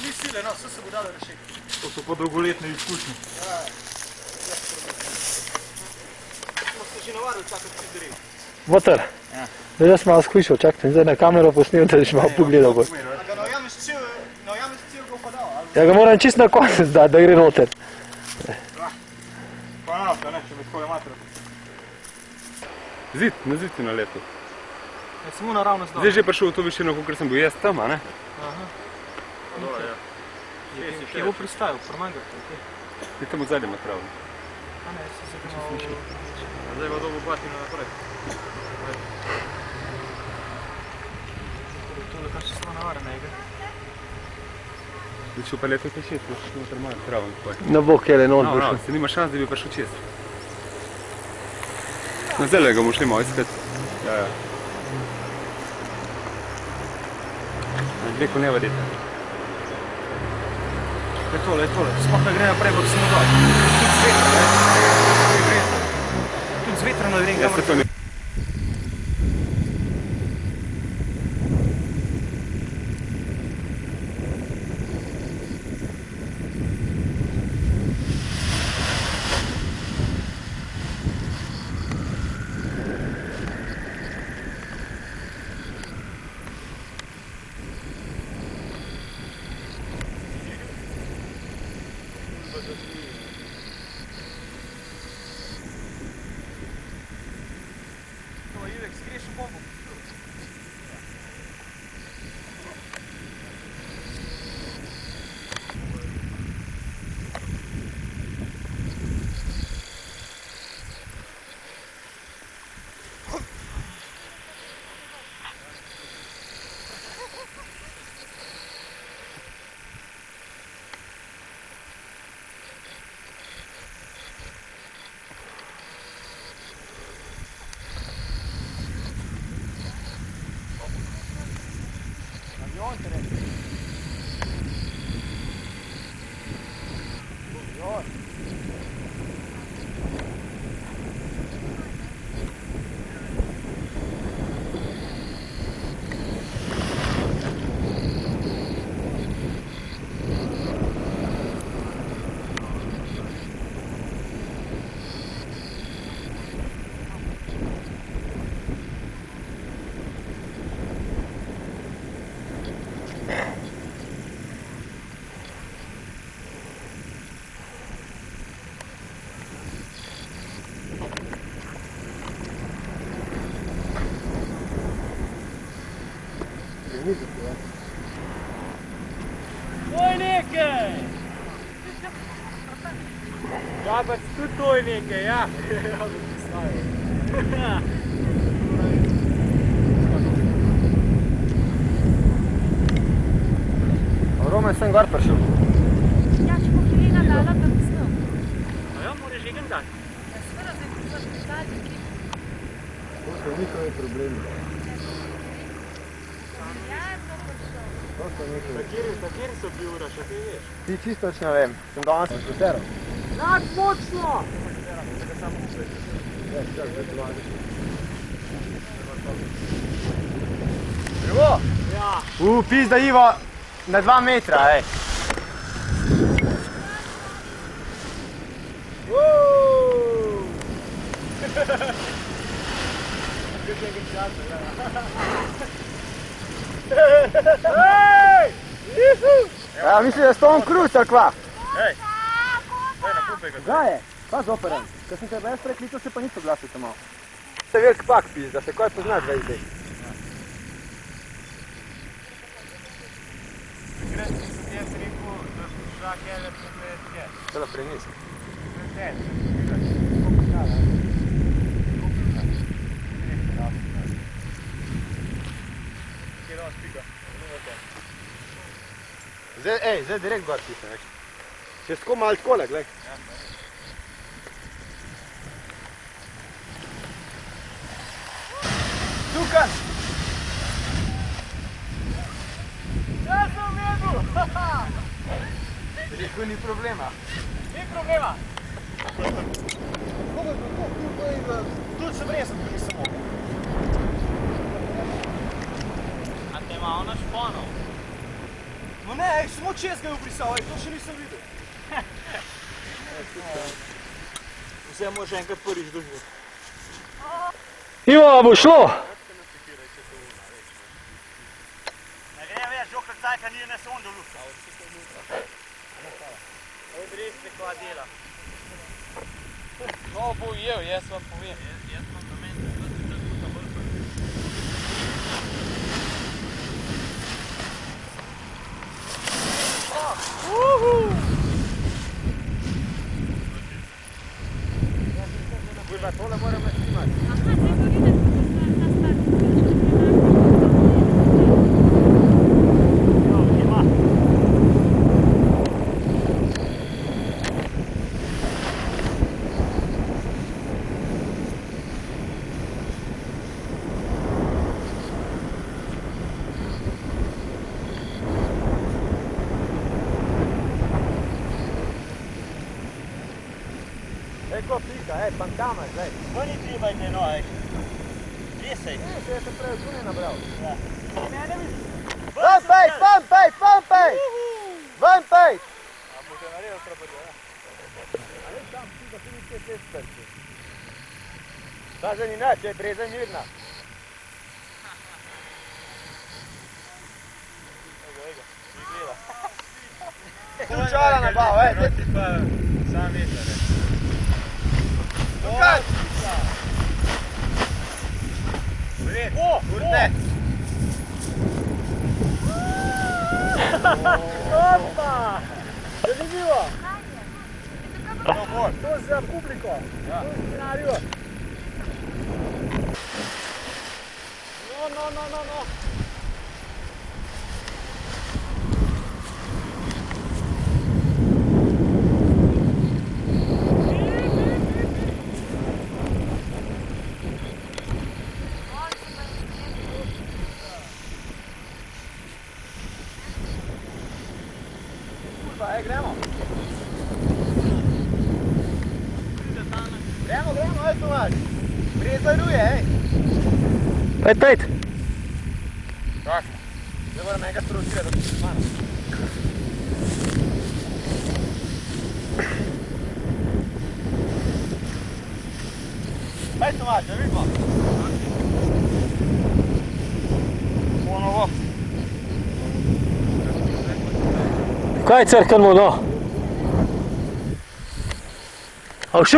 F: Ni sile, no, vse se bo dalo rešiti.
I: To so pa dolgoletne izkušnje.
F: Ja. Smo se že navadili čakati pri drevi.
J: Botar.
F: Ja.
J: Zdaj sem malo skušal, čakaj, zdaj na kamero posnil, da si malo pogledal.
F: A ga najameš cel ga upadal?
J: Ja ga moram čist na konec dati, da gre noter.
I: Pa nafta, ne, če bi tako matera.
K: Na zid si naletel.
B: Ja, samo naravno zdaj.
K: Zdaj že prišel v to višino, kot sem bil jaz tam, a ne?
B: Aha. Kje bo pristajal? Promanga?
K: Je tam od zadnje matrav.
B: A ne, si se malo...
I: Zdaj bo dobo batino naprej.
B: To je kar še samo navarnega.
K: Zdaj šel pa leto pešet, boš šel noter malo travom.
J: Na bok je le not prišel.
K: Se nima šans, da bi prišel čez. Na zdaj ga bomo šli malo iskat. Ja. Dve koneva dete.
B: Je tole. Sploh ne gre naprej, bo se mu dol. Tudi z vetrano gre.
K: Ja, se to ne...
A: Oj nekaj! Ja, pa tudi to je nekaj, ja.
F: Roman sem gor prišel.
H: Ja, če bo Helena dala, pa bi snil.
A: A ja, moraš igen dati.
H: Ja, seveda, zdaj bi se prišljali.
F: To so njihove problemi.
A: Kateri so bili ura, še ti veš?
F: Ti čisto ne vem, sem danes špeteral.
A: Nad močno!
F: Živo?
A: Ja.
F: Pizda Ivo, na 2 metra, ej. Ja, mislim, da je Tom Cruise, ali kva?
I: Ej, na kupe ga.
F: Kaj je? Pa zoperan. Ko sem te brez preklical, se pa niso glasil tam malo. To je velik pak pizda, se kaj poznaš zdaj zdaj.
I: Takrat sem jaz rekel, da šla Keller pogled, kje.
F: Tela prenisi.
I: Pred
B: Zdaj direkt gor pisa, veš. Še tako malo takole, glej. Tukaj! Ja sem vedel! Rekel, ni problema. Ni problema! Tudi sem resem, tudi nisem mogel.
L: A te ima ona šponov?
B: No ne, samo čez ga je obrisal, to še nisem videl. Vse moraš enkrat prvič doživeti.
J: Ivo, bo šlo!
L: Ne gre več, dokler cajka ni ne sonde v luft. Odrezite, kva dela.
A: No, bo ujel, jaz vam povem.
L: Jaz vam namen, da se čas puta bolj prvi.
B: Kurva, tole moramo snimati. Ecco figa, pancama, lei.
L: Poi ne trebajte, no, Resej.
B: Še sem prej tu ne nabral.
L: Mene mi...
B: Ven pejt! Ven pejt!
L: A boste naredili propade, ja?
B: Ali tam figa, tu niste te strči. Ta zanina, če je breza mirna.
L: Ega, mi gleda.
B: Kučara nabav,
L: Proti pa sam veter,
B: Tukaj!
L: Urte!
B: Opa! Zanimivo! To za publiko! To je scenariju! No! Gremo, Tomaž. Brezaruje,
J: Pejt.
B: Tak. Zdaj moram enega sprovocirati, da bi se zmanil. Pejt, Tomaž, da vidimo. Ponovo.
J: Kaj crkamo, no? Avšu?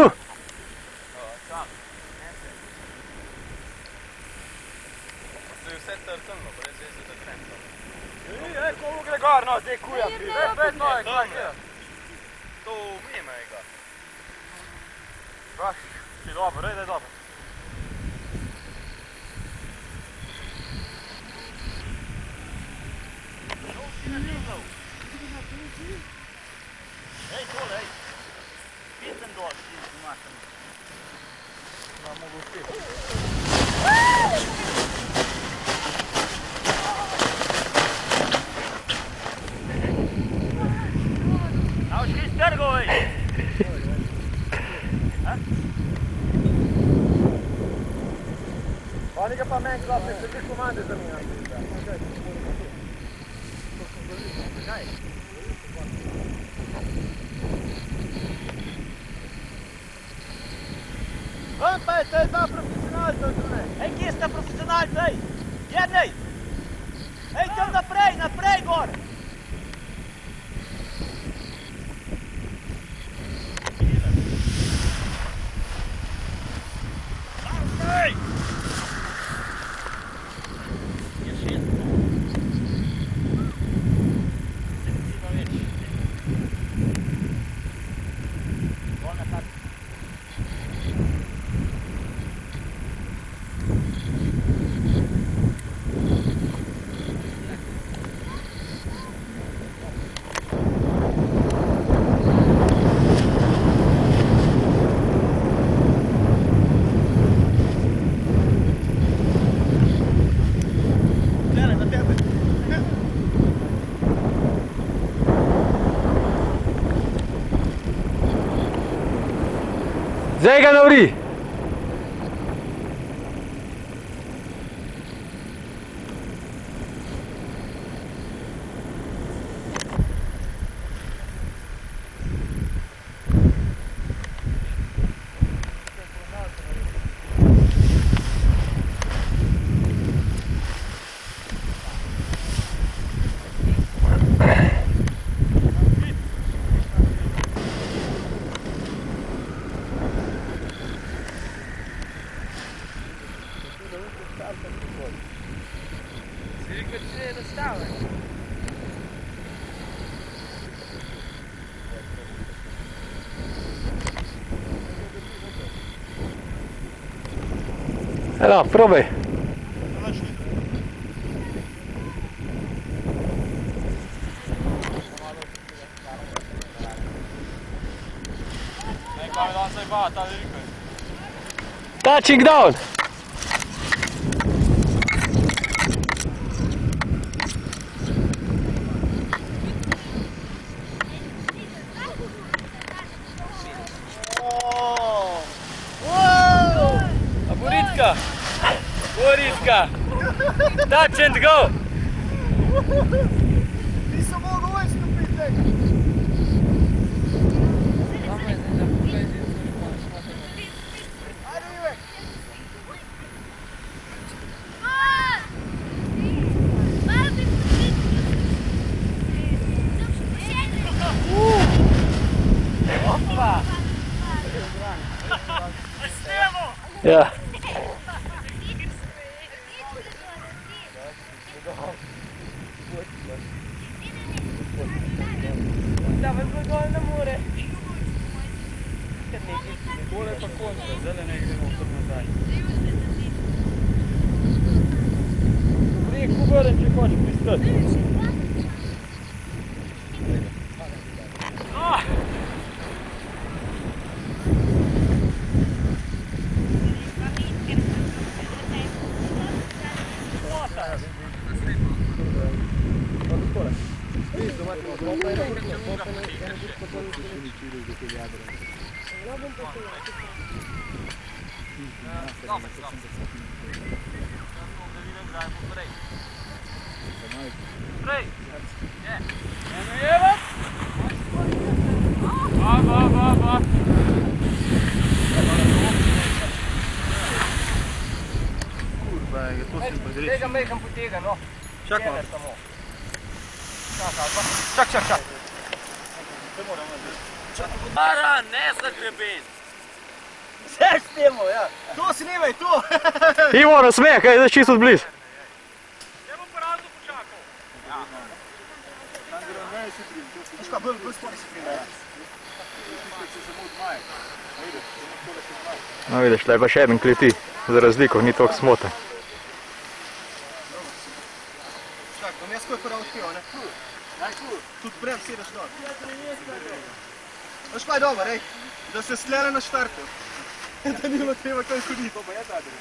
A: Se je vse trkano, brez veze, da krempa.
B: Komu gre gor, no, zdaj kuja. Pet noje, kaj je?
A: To vima je ga.
B: Baš, ti dobro, da je dobro.
L: Ej, tole, ej. Pitem dol, ti umakam.
B: Ma mogu uspjeti.
L: Nauč kaj strgo, ej.
B: Oni ga pa meni klopne, se ti komande za mene. Kaj? Ven pa je, to je dva profesionalca od tune.
L: Ej, kje sta profesionalca, ej? Jednej! Ej, tam naprej gor! Ej! Je šest. Ima več. Gol na tak.
J: Zdaj ga navri! Eno, probaj. Touching down.
L: Boritka! Touch and go!
B: Nisem mogel več stopiti. Ajde, Ivek!
L: Opa!
J: Ja.
L: Dawaj go dol na more. More pa kontra, zdaj ne gremo kar nazaj. Prijek ugoren, če hočeš pristati.
A: Tega meham potega, no.
B: Čak malo.
A: Čak.
L: Mara, ne za greben.
B: Vse štemo, ja. To snimaj, to.
J: Ivo, nasmeh, kaj je čisto blizu.
L: Ja bom pa razno počakal.
B: Veš kaj, bolj spori se pride.
J: No vidiš, tle pa še eden kleti, za razliko, ni toliko smoten.
B: Čak, bom jaz kaj pravo odpival, ne? Tudi brem sedeš dol. Veš kaj je dobro, ej? Da se slele na štartu. Da ni bilo treba kaj hoditi. To pa je zadnji.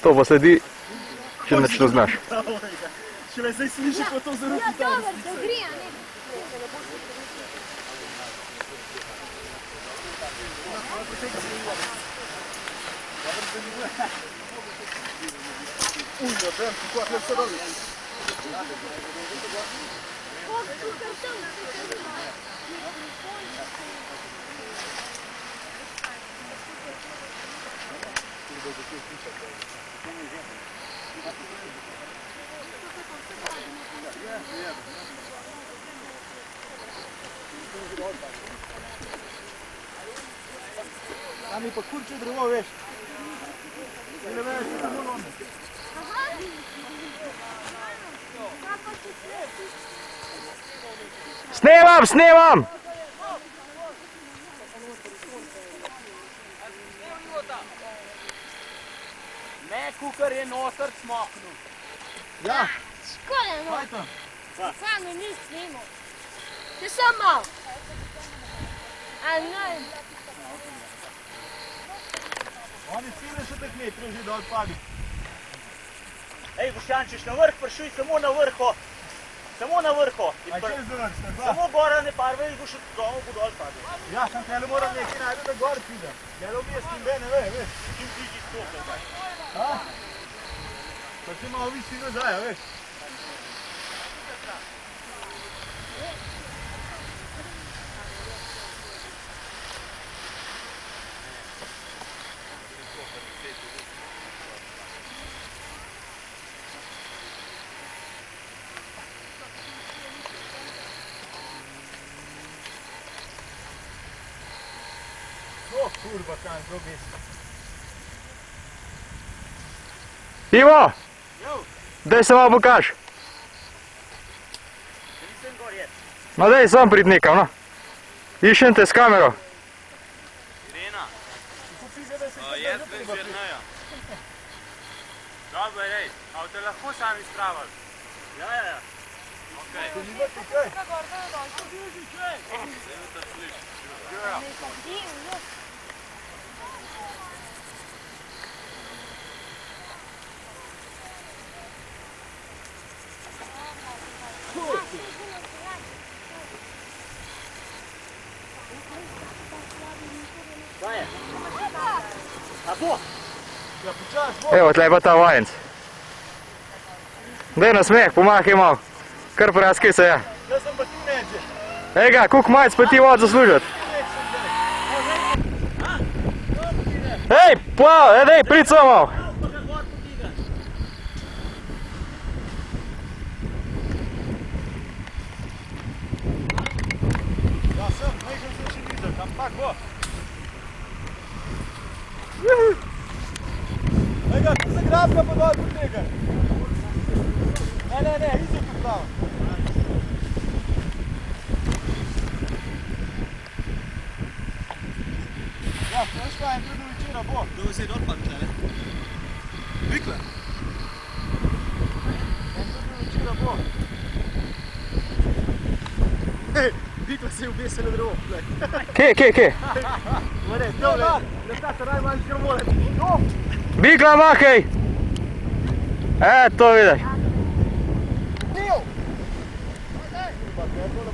J: To pa sledi, če nič ne znaš.
B: Šele zdaj sliši po to zelo hitalo.
H: Dobro, da gre, a ne?
B: Uj, ja vem, kako je vse robi. Tam je pa kurče drevo, veš. Ne veš, samo nome.
J: Snemam!
L: Ne, kukar je noter smoknil.
B: Ja.
H: Škoda, no.
B: Hajta.
H: Sam mi ni snimal. Še sam mal. A ne.
B: Oni 70 metrov že dol padi.
L: Ej, Boštjančič, na vrh prišuj, samo na vrhu. Samo na vrhu.
B: A če z vrh ste, dva?
L: Samo gora ne parve, boš dol padil.
B: Ja, sam tele moram nekaj najti, da gor pide. Tele vmes kim ne ve, veš.
L: Kim bliži stopil, zdaj.
B: Ha? Pa ti malo visi nazaj, veš. O, kurva, tam zelo mesto.
J: Ivo! Daj se malo pokaž. Ma daj sam prid nekam, no. Išem te s kamero.
L: Irena. Jaz sem žerneja. Dobro, rej. A te lahko sami stravali? Ja. Okej. Kaj je? A to?
J: Evo, tle pa ta vajenc. Daj na smeh, pomahaj malo. Kar praskaj se je.
B: Jaz sem pa ti neđe.
J: Ej ga, koliko majc pa ti vod zaslužiti? Ej, plav, dej, prid samo malo.
B: Ja sem, nekaj sem še videl, tam tak bo. Ej ga, tu se grabka pa dol potegar. Ne, izi tu pravo. Ja, veš kaj, en tudi večera bo. Kdo se je dol padl, ne? Vikle. En tudi večera bo. Hej, Vikle se je ubesil na drevo.
J: Kje?
B: Vore, dole, da tata najmanj krvole.
J: Bikla mahaj! To vidiš.
B: Nil!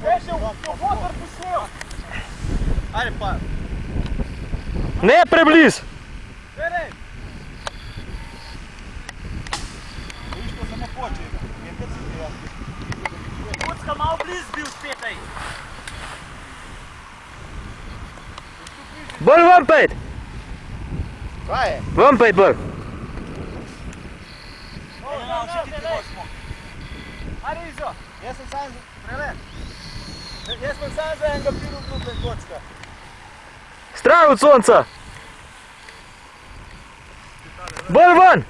B: Veš, je v motor posnel. Ajde, pa.
J: Ne prebliz!
B: Vere! Viš, to samo poče. Nekaj si ti jaz.
L: Kucka malo bliz bil spet, ej.
J: Bolj vam pejt!
B: Kaj je?
J: Vam pejt bolj!
B: Ajde, Izo, jaz sem sam za enega pilu glupne kocka.
J: Strah od sonca! Bolj ven!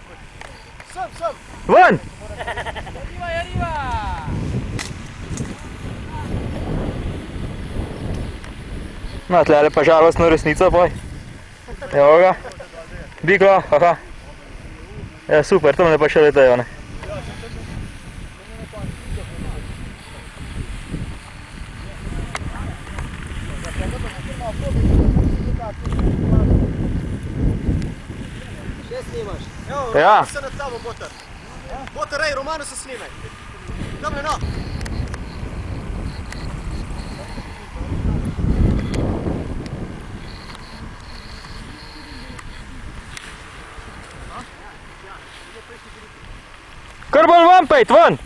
B: Sem!
J: Ven!
L: Arriva!
J: No, tle pa žalostna resnica, boj. Evo ga. Bikla, haha. Ja, super, tam ne pa še letajo, ne.
B: Še snimaš? Evo,
J: Ja.
B: se nad tabo, Botar. Botar, ej, Romano se snimaj. Dobre, no.
J: Kar bolj vam pejt, ven!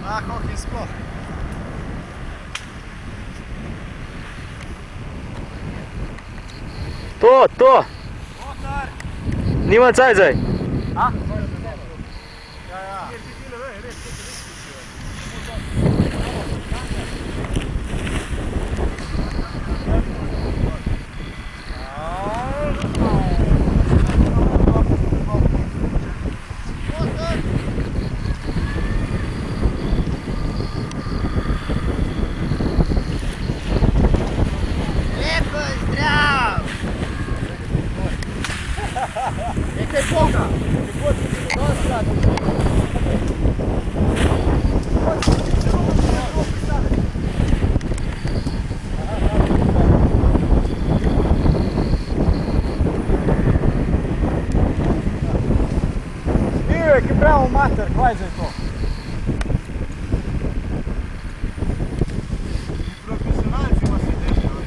B: Koliko je sploh?
J: To! Nima caj zdaj.
B: Ja.
L: Super, kaj je to? Profesionalci ima se dešajo.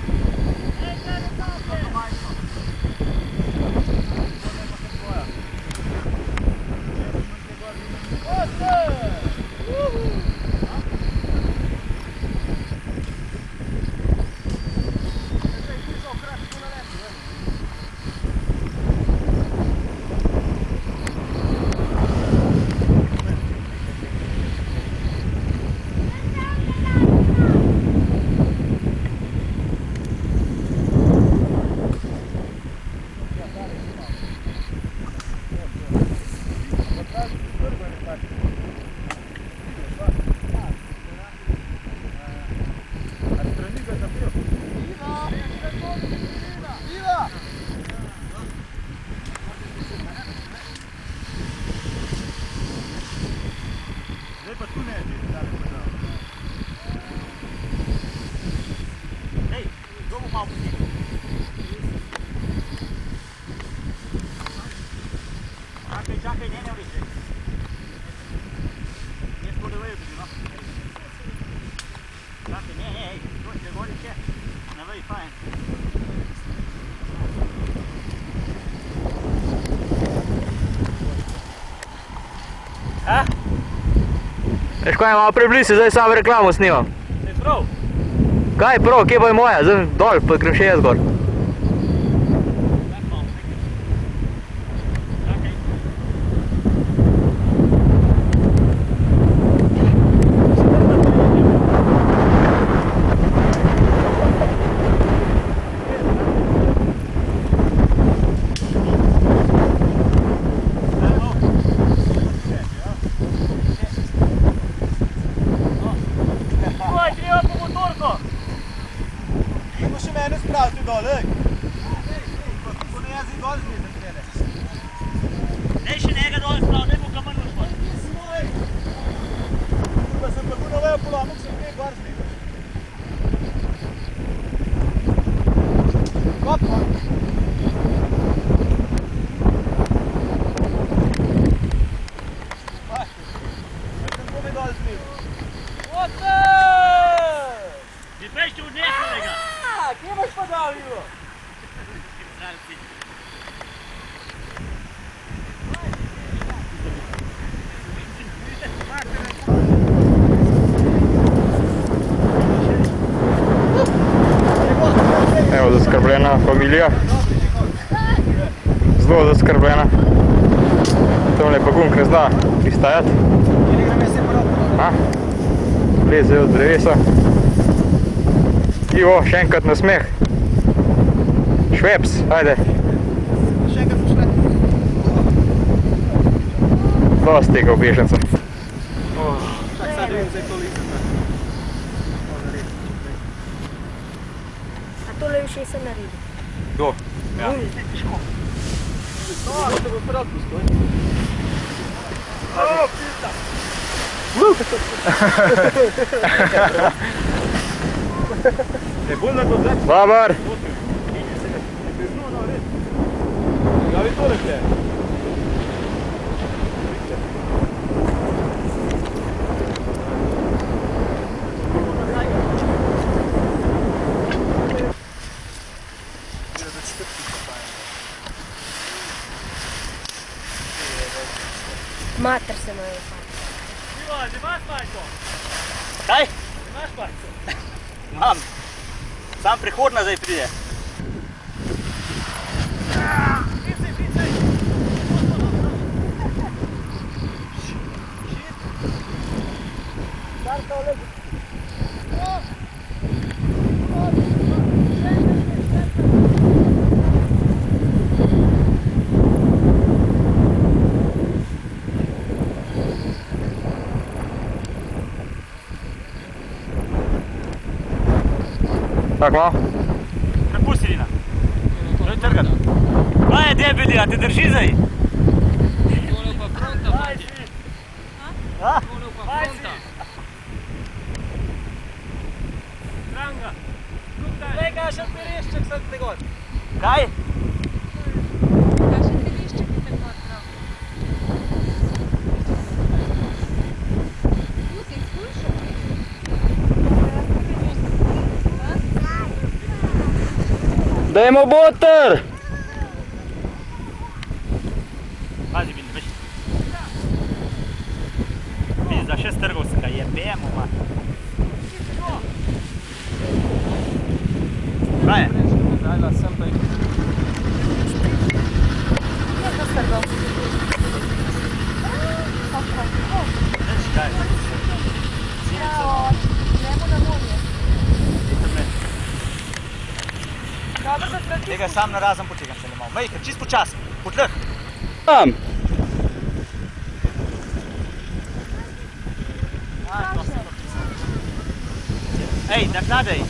L: Čakaj, ne vriči. Ne spodovaju bi, no. Čakaj, ne, dođe gori će. Ne vej, fajn.
J: Veš kaj, malo preblizu, zdaj samo reklamo snimam.
L: Je prav?
J: Kaj je prav, kje pa je moja? Zdaj dol, pa grem še jaz gor. Evo, zaskrbljena familija. Zelo zaskrbljena. Tamle pa Gunk ne zna pristajati. Lezejo od drevesa. Ivo, še enkrat nasmeh. Šveps, ajde.
F: Še enkrat pošle.
J: Dosti tega obešenca.
B: Tak sad vidim zdaj to lice.
H: A tole još jesam naredil.
J: Kdo? Ja.
B: No, to bo prav pustoj.
L: O, pizda!
B: Je bolj na to zdaj?
J: Dobar!
B: Ja, vi tole gdje?
H: Mater se me je pa.
L: Ivo, ti imaš majko?
G: Kaj?
L: Imaš majko?
G: Imam. Sam prihodna zdaj pride.
J: Tako malo?
G: Prepusti Lina. To je trgano. Kaj je debeli, a te drži zdaj?
A: Tole pa fronta, Mati. Tole pa fronta.
L: Dranga. Glej, kaj še perešček sad te gor.
G: Kaj?
D: Kaj še ti lišček te gor, prav.
J: Dajmo boter!
L: Pazi bine, vezi. Vidiš, da še strgal se ga jebemo, ma. Kaj je?
A: Dajla sem pa jih.
D: Kje to strgal?
L: Veš kaj?
D: Gremo na morje.
L: Tega sam narazen počekam se ne malo. Vej, ker čist počasno, po tleh.
J: Tam!
L: Ej, nakladaj!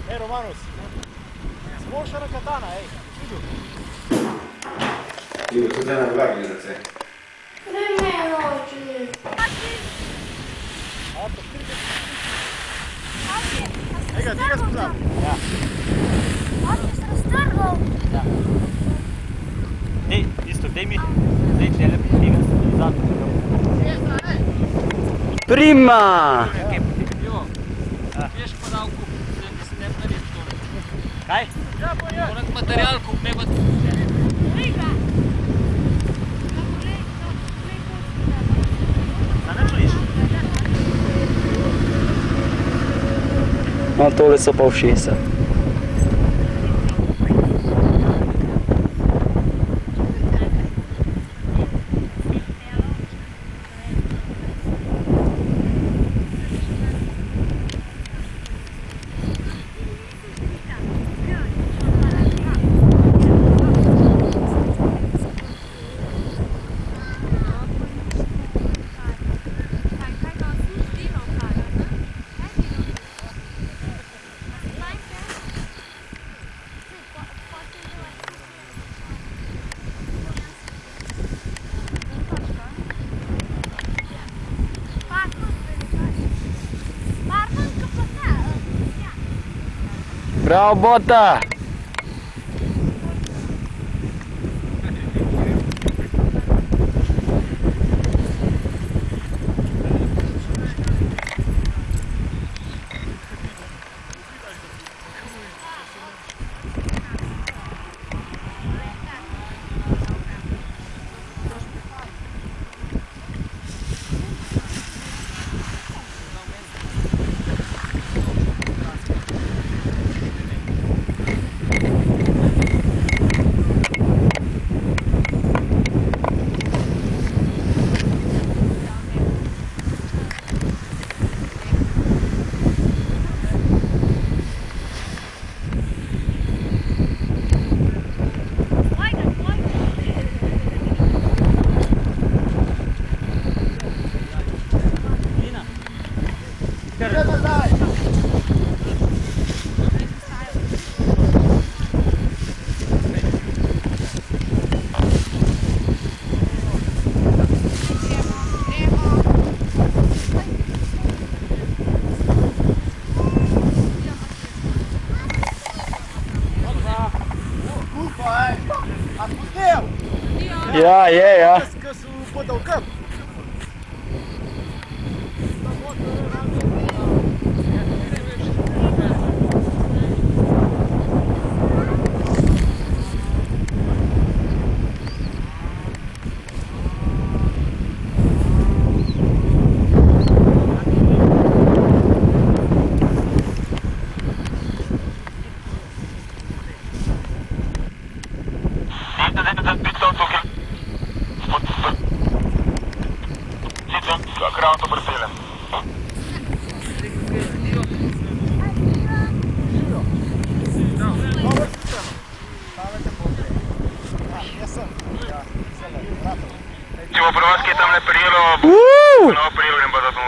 B: Ej, Romanus, zboljšana katana, ej, vidu.
C: Vidu, tudi na vlagi zrce.
B: Ej ga, tega spozam.
L: Ja.
H: Oče se raztrgal.
L: Ja. Dej, isto, dej mi, zdaj tele tega stabilizator.
J: Prima!
A: Veš pa dal kup, da se ne naredil to.
L: Kaj?
A: Moram material kup, ne pa...
L: Da ne čuliš?
J: No, tole so pa všesa. Bravo, Bota! Ja, je, ja.
B: Că s-o pătălcăm.
K: Če bo prvaški tam ne prijelo, novo prijelo grem pa za to